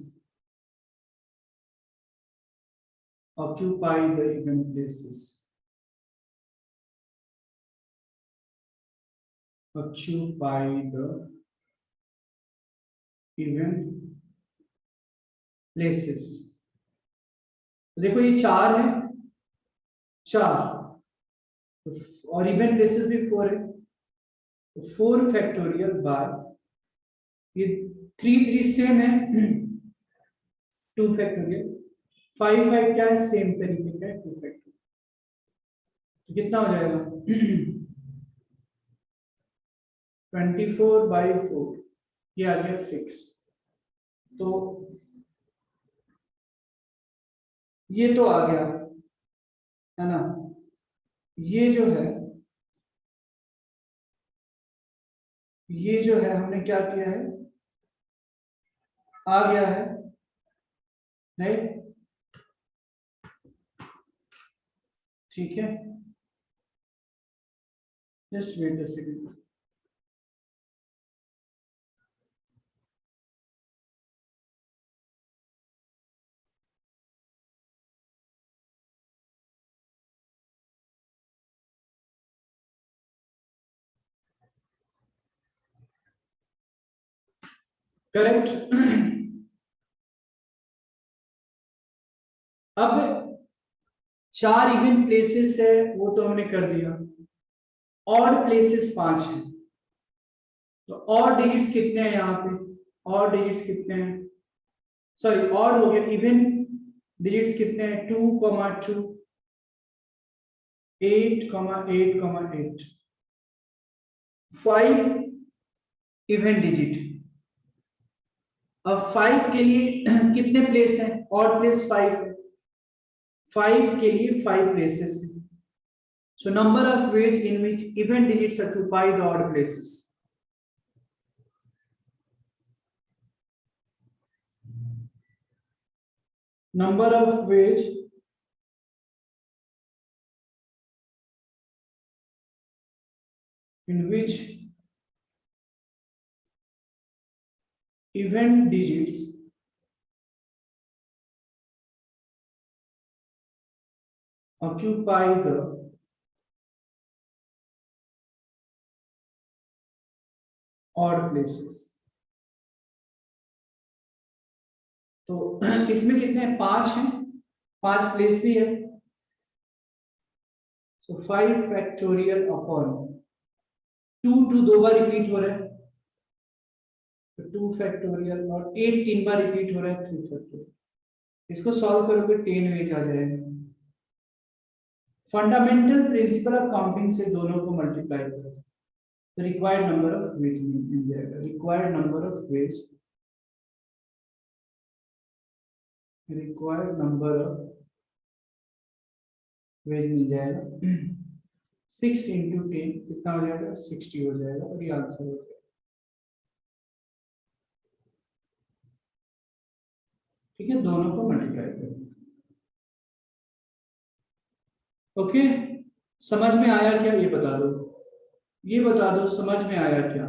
occupy the even places, occupy the even places। देखो ये 4 है, 4, और इवन प्लेसेस भी 4 है, तो 4 फैक्टोरियल बाय ये 3 सेम है, 2 फैक्टोरियल, 5 क्या है? सेम तरीके का 2 फैक्टोरियल, तो कितना हो जाएगा? 24/4, ये आ गया 6। तो ये तो आ गया है ना? ये जो है, ये जो है हमने क्या किया है, आ गया है, राइट? ठीक है, just wait a second. Correct. अब 4 इवन प्लेसेस है, वो तो हमने कर दिया। ऑड प्लेसेस 5 है, तो ऑड डिजिट्स कितने हैं यहाँ पे? ऑड डिजिट्स कितने हैं? सॉरी, ऑड हो गया, इवन डिजिट्स कितने हैं? 2,2, 8,8,8, 5 इवन डिजिट। अब 5 के लिए कितने प्लेस हैं? ऑड प्लेस 5 है, 5 के लिए 5 प्लेसेस है। So number of ways in which even digits occupy the odd places. Number of ways in which event digits occupy the odd places. तो इसमें कितने हैं? 5 हैं, 5 प्लेस भी है। सो 5 फैक्टोरियल अपॉन 2 2 बार रिपीट हो रहा है, तो 2 फैक्टोरियल, और 8 3 बार रिपीट हो रहा है, 3 फैक्टोरियल। इसको सॉल्व करोगे 10 वेज आ जाएगा। फंडामेंटल प्रिंसिपल ऑफ काउंटिंग से दोनों को मल्टीप्लाई करो तो रिक्वायर्ड नंबर ऑफ वेज मिल जाएगा। Required number of ways, required number of ways मिल जाएगा 6 इंटू 10 कितना हो जाएगा? 60 हो जाएगा, और ये आंसर हो जाएगा। ठीक है, दोनों को मल्टीप्लाई करो। ओके, समझ में आया क्या? ये बता दो, ये बता दो समझ में आया क्या?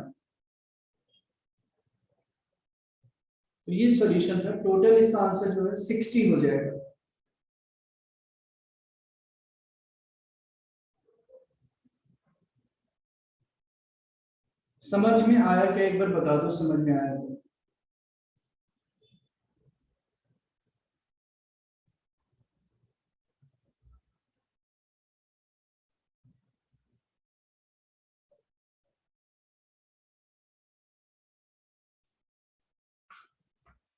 तो ये सॉल्यूशन था। टोटल इसका आंसर जो है 60 हो जाएगा। समझ में आया क्या? एक बार बता दो समझ में आया तो।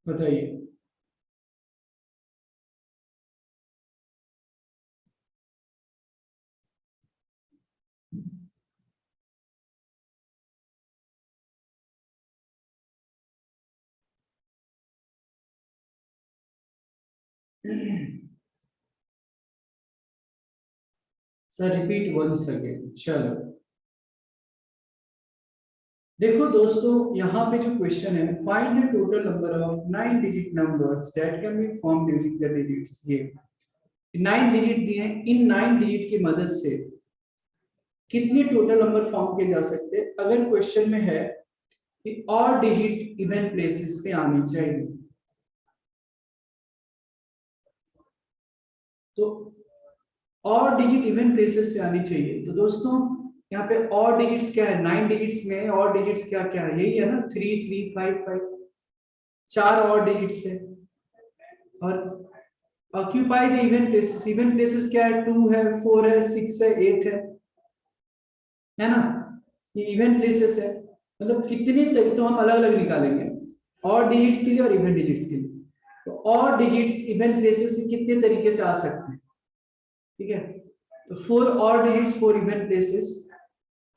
बताइए। Sir repeat once again. चलो देखो दोस्तों, यहाँ पे जो क्वेश्चन है, find the total number of 9 digit numbers that can be formed using the digits. ये 9 डिजिट दिए हैं, इन 9 डिजिट की मदद से कितने टोटल नंबर फॉर्म किए जा सकते हैं। अगर क्वेश्चन में है कि और डिजिट इवन प्लेसेस पे आनी चाहिए, तो और डिजिट इवन प्लेसेस पे आनी चाहिए। तो दोस्तों यहाँ पे और डिजिट्स क्या है? 9 डिजिट्स में और डिजिट्स क्या क्या है? यही है ना, 3 3 5 5, 4 और डिजिट्स है। और occupy the even places, even places क्या है? 2 है, 4 है, 6 है, 8 है ना? ये इवन प्लेसेस है। मतलब कितने तक तो हम अलग अलग निकालेंगे, और डिजिट्स के लिए और इवन डिजिट्स के लिए। तो और डिजिट्स इवन प्लेसेस में कितने तरीके से आ सकते हैं? ठीक है, तो 4 और डिजिट्स 4 इवन प्लेसेस,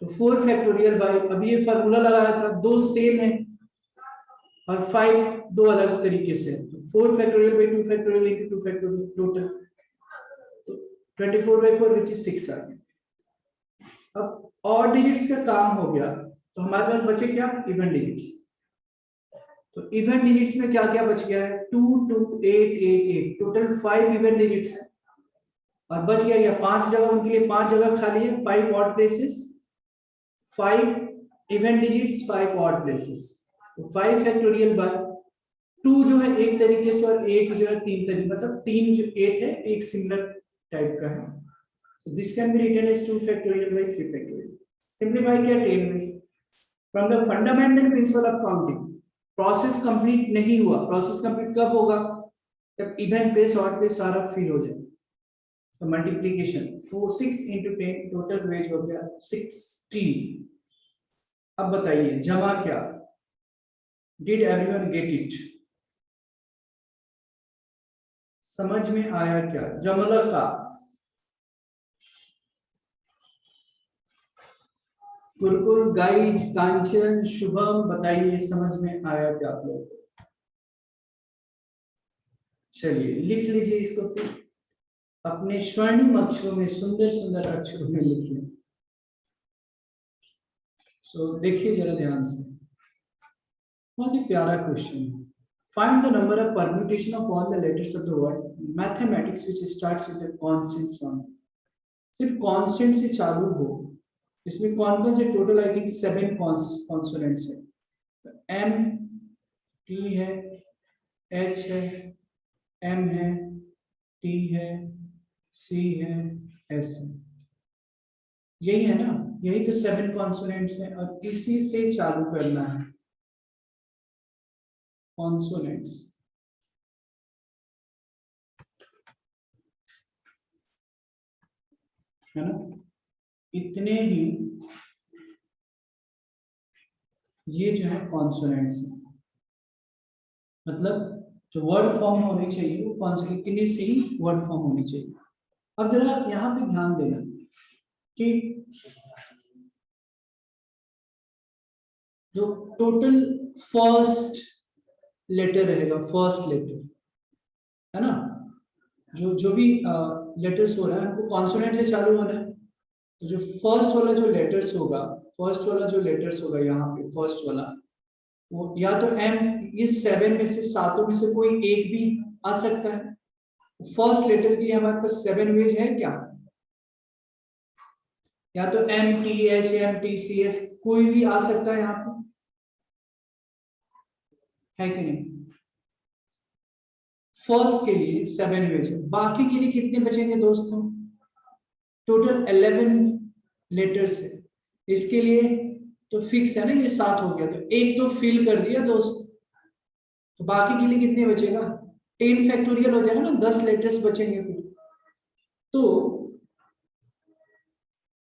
तो 4 फैक्टोरियल बाय, अभी ये फार्मूला लगाया था, दो सेम है, और 5 दो अलग तरीके से है। तो 4 factorial by 2 factorial into 2 factorial total, तो 24 बाय 4 विच इज 6 आ गया। अब और डिजिट्स का काम हो गया, तो हमारे पास बचे क्या? Even digits. तो इवन डिजिट्स में क्या क्या बच गया है? 2 2 8 8 8, टोटल 5 इवन डिजिट्स है। और बच गया या 5 जगह, उनके लिए 5 जगह खाली है, 5 odd places, 5 even digits, 5 odd places. तो 5 फैक्टोरियल बाय 2 जो है एक तरीके से, और 8 जो है 3 तरीके, मतलब 3 जो 8 है एक सिमिलर टाइप का है। So this can be written as 2 factorial by 3 factorial. Simplify किया 10 में। From the fundamental principle of counting, process complete नहीं हुआ। प्रोसेस कंप्लीट कब होगा? जब इवन प्लेस ऑड प्लेस सारा फिल हो जाए। तो मल्टीप्लिकेशन 4 6 into 10, टोटल वेज हो गया 60। अब बताइए जमा क्या? Did everyone get it? समझ में आया क्या? जमला का कुरकुल, गाइस, कांचन, शुभम, बताइए समझ में आया क्या आप लोग? चलिए लिख लीजिए इसको, फिर अपने स्वर्णिम अक्षरों में, सुंदर सुंदर अक्षरों में लिख लें। सो देखिए जरा ध्यान से, बहुत ही प्यारा क्वेश्चन है। Find the number of permutation of all the letters of the word mathematics which starts with the constant sound. सिर्फ constant से चालू हो, इसमें कौन कौन से टोटल आई थिंक 7 कॉन्सोनेंट्स है। M T है, H है, M है, T है, C है, S है। यही है ना, यही तो 7 कॉन्सोनेंट्स हैं और इसी से चालू करना है कॉन्सोनेंट्स। है ना, इतने ही ये जो है कॉन्सोनेंट्स है, मतलब जो वर्ड फॉर्म होनी चाहिए वो कॉन्सोनेंट इतने से ही वर्ड फॉर्म होनी चाहिए। अब जरा यहाँ पे ध्यान देना कि जो टोटल फर्स्ट लेटर रहेगा, फर्स्ट लेटर है ना, जो भी लेटर्स हो रहा है उनको कॉन्सोनेंट से चालू होना है। तो जो फर्स्ट वाला जो लेटर्स होगा, फर्स्ट वाला जो लेटर्स होगा यहाँ पे फर्स्ट वाला, वो या तो एम, इस 7 में से, सातों में से कोई एक भी आ सकता है। फर्स्ट लेटर के लिए हमारे पास 7 वेज है क्या, या तो M T H M T C S कोई भी आ सकता है यहाँ पे, है कि नहीं। फर्स्ट के लिए 7 वेज है, बाकी के लिए कितने बचेंगे दोस्तों, टोटल 11 लेटर्स है। इसके लिए तो फिक्स है ना, ये 7 हो गया, तो एक तो फिल कर दिया दोस्त, तो बाकी के लिए कितने बचेगा, 10 फैक्टोरियल हो जाएगा ना, 10 लेटर्स बचेंगे फिर। तो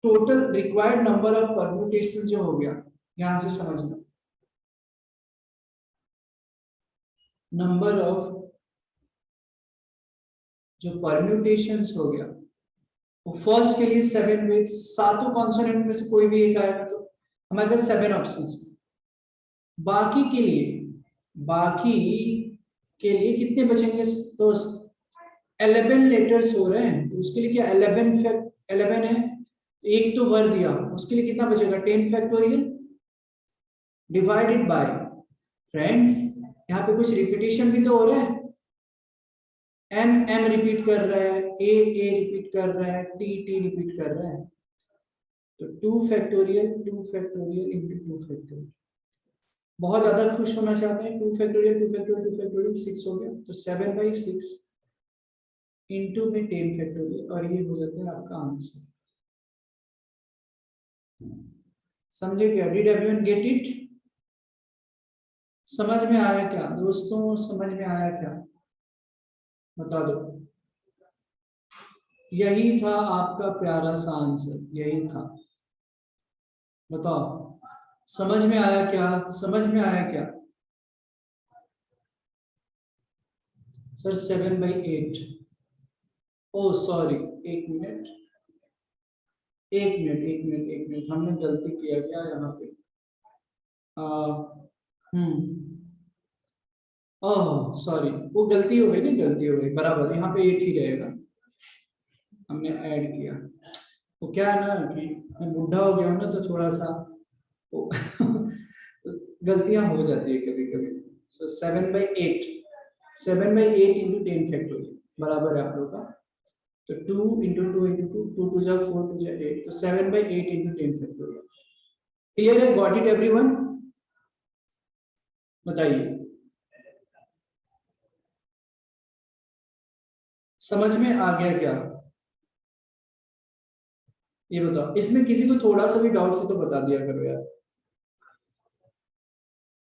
total required number of permutation जो हो गया, यहां से समझना, नंबर ऑफ जो परम्यूटेशंस हो गया वो फर्स्ट के लिए 7 में, सातों कॉन्सोनेंट में से कोई भी एक आएगा तो हमारे पास 7 ऑप्शंस है। बाकी के लिए, बाकी के लिए कितने बचेंगे तो 11 लेटर्स हो रहे हैं, तो उसके लिए क्या 11 है, एक तो वर दिया, उसके लिए कितना बचेगा 10 फैक्टोरियल डिवाइडेड बाय, फ्रेंड्स यहाँ पे कुछ रिपीटेशन भी तो हो रहा है, एम एम रिपीट कर रहा है, ए रिपीट कर रहा है, टी रिपीट कर रहा है, तो 2 फैक्टोरियल इंटू 2 फैक्टोरियल। बहुत ज्यादा खुश होना चाहते हैं, 2 फैक्टोरियल 2 फैक्टोरियल 2 फैक्टोरियल 6 हो गया, तो 7/6 इंटू में 10 फैक्टोरियल, और ये हो जाता है आपका आंसर। समझे क्या, डिड एवरीवन गेट इट, समझ में आया क्या दोस्तों, समझ में आया क्या, बता दो। यही था आपका प्यारा सा आंसर, यही था, बताओ समझ में आया क्या, समझ में आया क्या सर, 7/8, ओ सॉरी, एक मिनट हमने गलती किया क्या यहाँ पे, ओह सॉरी, वो गलती हो गई ना, गलती हो गई, बराबर यहाँ पे 8 ही रहेगा, हमने ऐड किया। तो क्या है ना कि मैं बुढ़ा हो गया हूँ ना, तो थोड़ा सा तो गलतियां हो जाती है कभी कभी। सो 7/8, 7/8 इंटू 10 फैक्टोरियल बराबर है आप लोग का, तो 2 इंटू 2 इंटू 2, 2 2 जा 4 2 जा 8, तो 7/8 इंटू 10 फैक्टोरियल। क्लियर है, गॉट इट एवरीवन, बताइए समझ में आ गया क्या, ये बताओ, इसमें किसी को थोड़ा सा भी डाउट है तो बता दिया करो यार।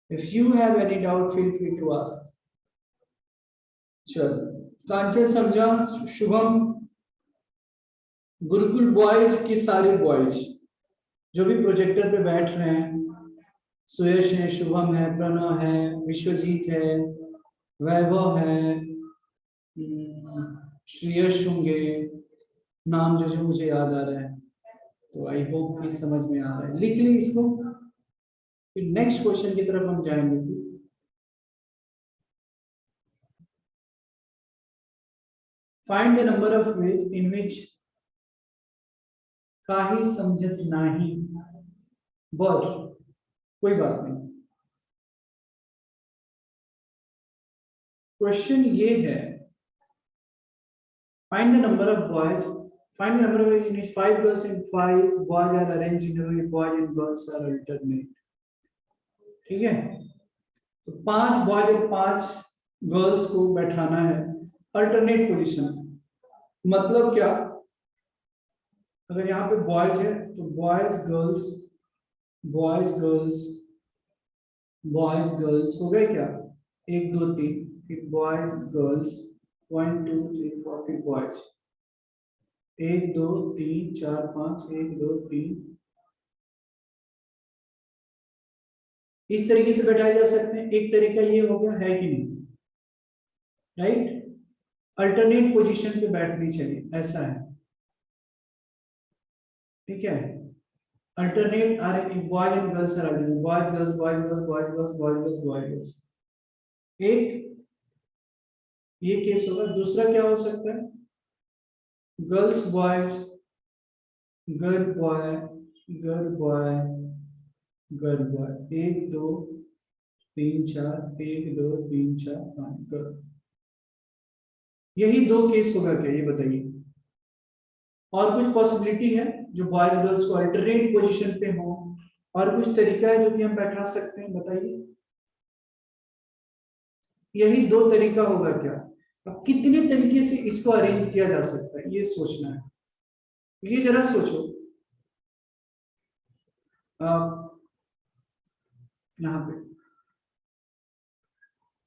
If you have any doubt, feel free to ask. चलो, कांचन समझा, शुभम, गुरुकुल बॉयज की सारे बॉयज जो भी प्रोजेक्टर पे बैठ रहे हैं, सुयश है, शुभम है, प्रणव है, विश्वजीत है, वैभव है, श्रेयस होंगे, नाम जो जो मुझे याद आ रहा है, तो आई होप कि समझ में आ रहा है, लिख ली इसको, फिर नेक्स्ट क्वेश्चन की तरफ हम जाएंगे। Find the number of ways in which काही समझत नाही, बस कोई बात नहीं, क्वेश्चन ये है, find the number of boys, find the number of boys in 5 girls and 5 boys are arranged in a way, boys and girls are alternate. ठीक है, तो 5 बॉयज और 5 गर्ल्स को बैठाना है अल्टरनेट पोजीशन। मतलब क्या, अगर यहाँ पे बॉयज है तो boys girls, boys girls, boys girls हो गए क्या, 1 2 3, फिर बॉयज गर्ल्स 1 2 3 4, फिर बॉयज 1 2 3 4 5, 1 2 3, इस तरीके से बैठाए जा सकते हैं। एक तरीका ये हो गया, है कि नहीं, राइट, अल्टरनेट पोजीशन पे बैठनी चाहिए, ऐसा है। ठीक है, alternate are boys and girls are alternate, boys girls boys girls boys girls boys girls boys girls, एक ये केस होगा। दूसरा क्या हो सकता है, girls boys, girl boy, girl boy, girl boy, 1 2 3 4, 1 2 3 4 5 girl. यही 2 केस होगा क्या, ये बताइए। और कुछ पॉसिबिलिटी है जो बॉयज गर्ल्स को अल्टरनेट पोजीशन पे हो, और कुछ तरीका है जो कि हम बैठा सकते हैं, बताइए। यही 2 तरीका होगा क्या। अब कितने तरीके से इसको अरेंज किया जा सकता है, ये सोचना है। ये जरा सोचो, यहाँ पे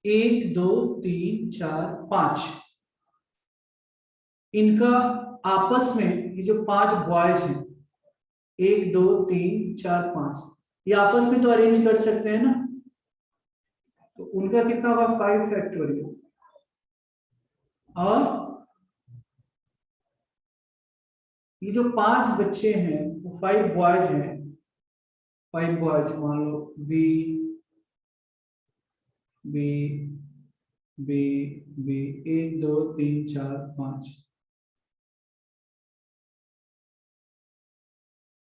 1 2 3 4 5, इनका आपस में, ये जो 5 बॉयज हैं, 1 2 3 4 5, ये आपस में तो अरेंज कर सकते हैं ना, तो उनका कितना होगा 5 फैक्टोरियल। और ये जो 5 बच्चे हैं वो 5 बॉयज हैं, 5 बॉयज, मान लो बी बी बी बी, 1 2 3 4 5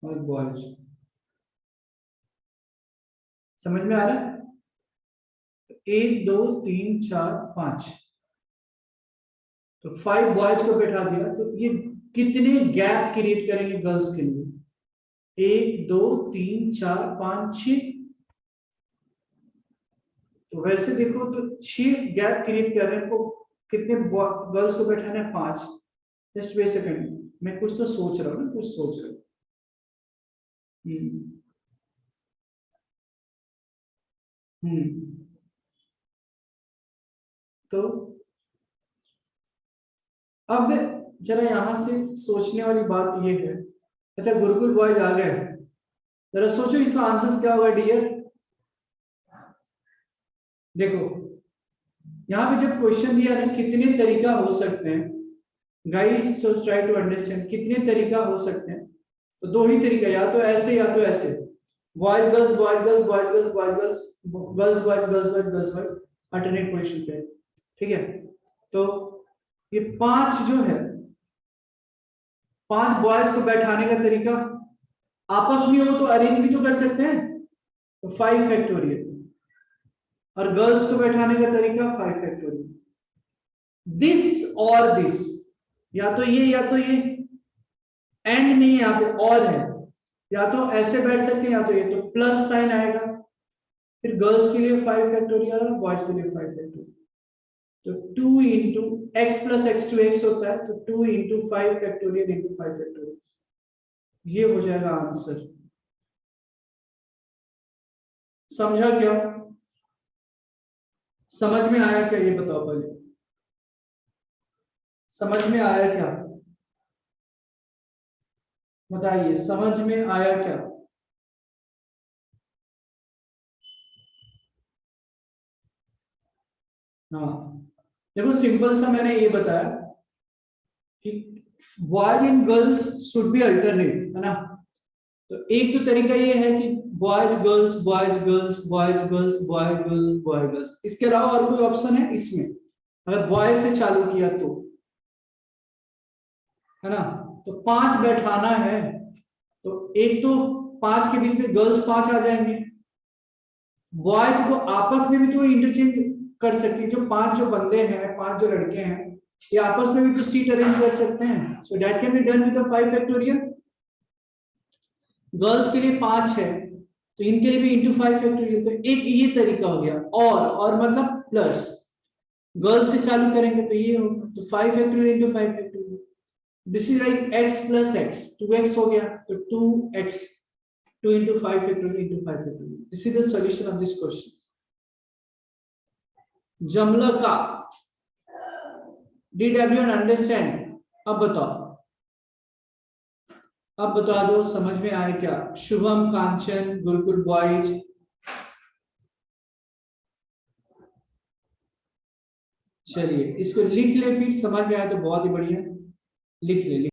और बॉयज। समझ में आ रहा है, 1 2 3 4 5, तो 5 बॉयज को बैठा दिया, तो ये कितने गैप क्रिएट करेंगे गर्ल्स के लिए, 1 2 3 4 5 6। तो वैसे देखो तो 6 गैप क्रिएट कर रहे हैं, तो कितने गर्ल्स को बैठाना है, 5। जस्ट वेट सेकंड, मैं कुछ तो सोच रहा हूँ ना, कुछ सोच रहा हूँ। हम्म, तो अब जरा यहां से सोचने वाली बात ये है, अच्छा गुरुकुल बॉयज आ गए, जरा सोचो इसका आंसर क्या होगा डियर। देखो यहाँ पे जब क्वेश्चन दिया ना कितने तरीका हो सकते हैं, guys so try to understand, कितने तरीका हो सकते हैं, तो 2 ही तरीका, या तो ऐसे या तो ऐसे, boys girls boys girls boys girls boys girls girls boys girls boys girls boys, alternate position पे। ठीक है, तो ये 5 जो है, 5 बॉयज को बैठाने का तरीका, आपस में हो तो अरेंज भी तो कर सकते हैं, तो 5 फैक्टोरियल, और गर्ल्स को बैठाने का तरीका 5 फैक्टोरियल। दिस और दिस, या तो ये या तो ये, एंड नहीं है यहाँ पे, और है, या तो ऐसे बैठ सकते हैं या तो ये, तो प्लस साइन आएगा, फिर गर्ल्स के लिए 5 फैक्टोरियल और बॉयज के लिए 5 फैक्टोरियल, तो 2 into X plus X two X होता है, तो 2 इंटू 5 फैक्टोरियल इंटू 5 फैक्टोरियल, ये हो जाएगा आंसर। समझा क्या, समझ में आया क्या, ये बताओ पहले, समझ में आया क्या, बताइए समझ में आया क्या। हाँ, देखो सिंपल सा मैंने ये बताया कि boys and girls should be alternate, है ना। तो एक तो तरीका ये है कि boys girls boys girls boys girls boy girls boy girls, इसके अलावा और कोई ऑप्शन है इसमें, अगर बॉय से चालू किया तो, है ना। तो 5 बैठाना है, तो एक तो 5 के बीच में गर्ल्स 5 आ जाएंगे, बॉयज को आपस में भी तो इंटरचेंज कर सकती है, जो 5 जो बंदे हैं, 5 जो लड़के हैं, ये आपस में भी तो सीट अरेंज कर सकते हैं। So that can be done with 5 factorial. Girls के लिए 5 है तो इनके लिए भी इंटू 5 फैक्टोरियल। तो एक ये तरीका हो गया। और मतलब प्लस, गर्ल्स से चालू करेंगे तो ये होगा, तो 5 factorial into 5 factorial. This is like x plus x, 2x हो गया तो 2x, 2 into 5 factorial into 5 factorial. This is the solution of this question. जमलका, did everyone understand? अब बता दो समझ में आए क्या? शुभम, कांचन, गुरुकुल बॉयज, चलिए इसको लिख ले, फिर समझ में आए तो बहुत ही बढ़िया, लिख ले।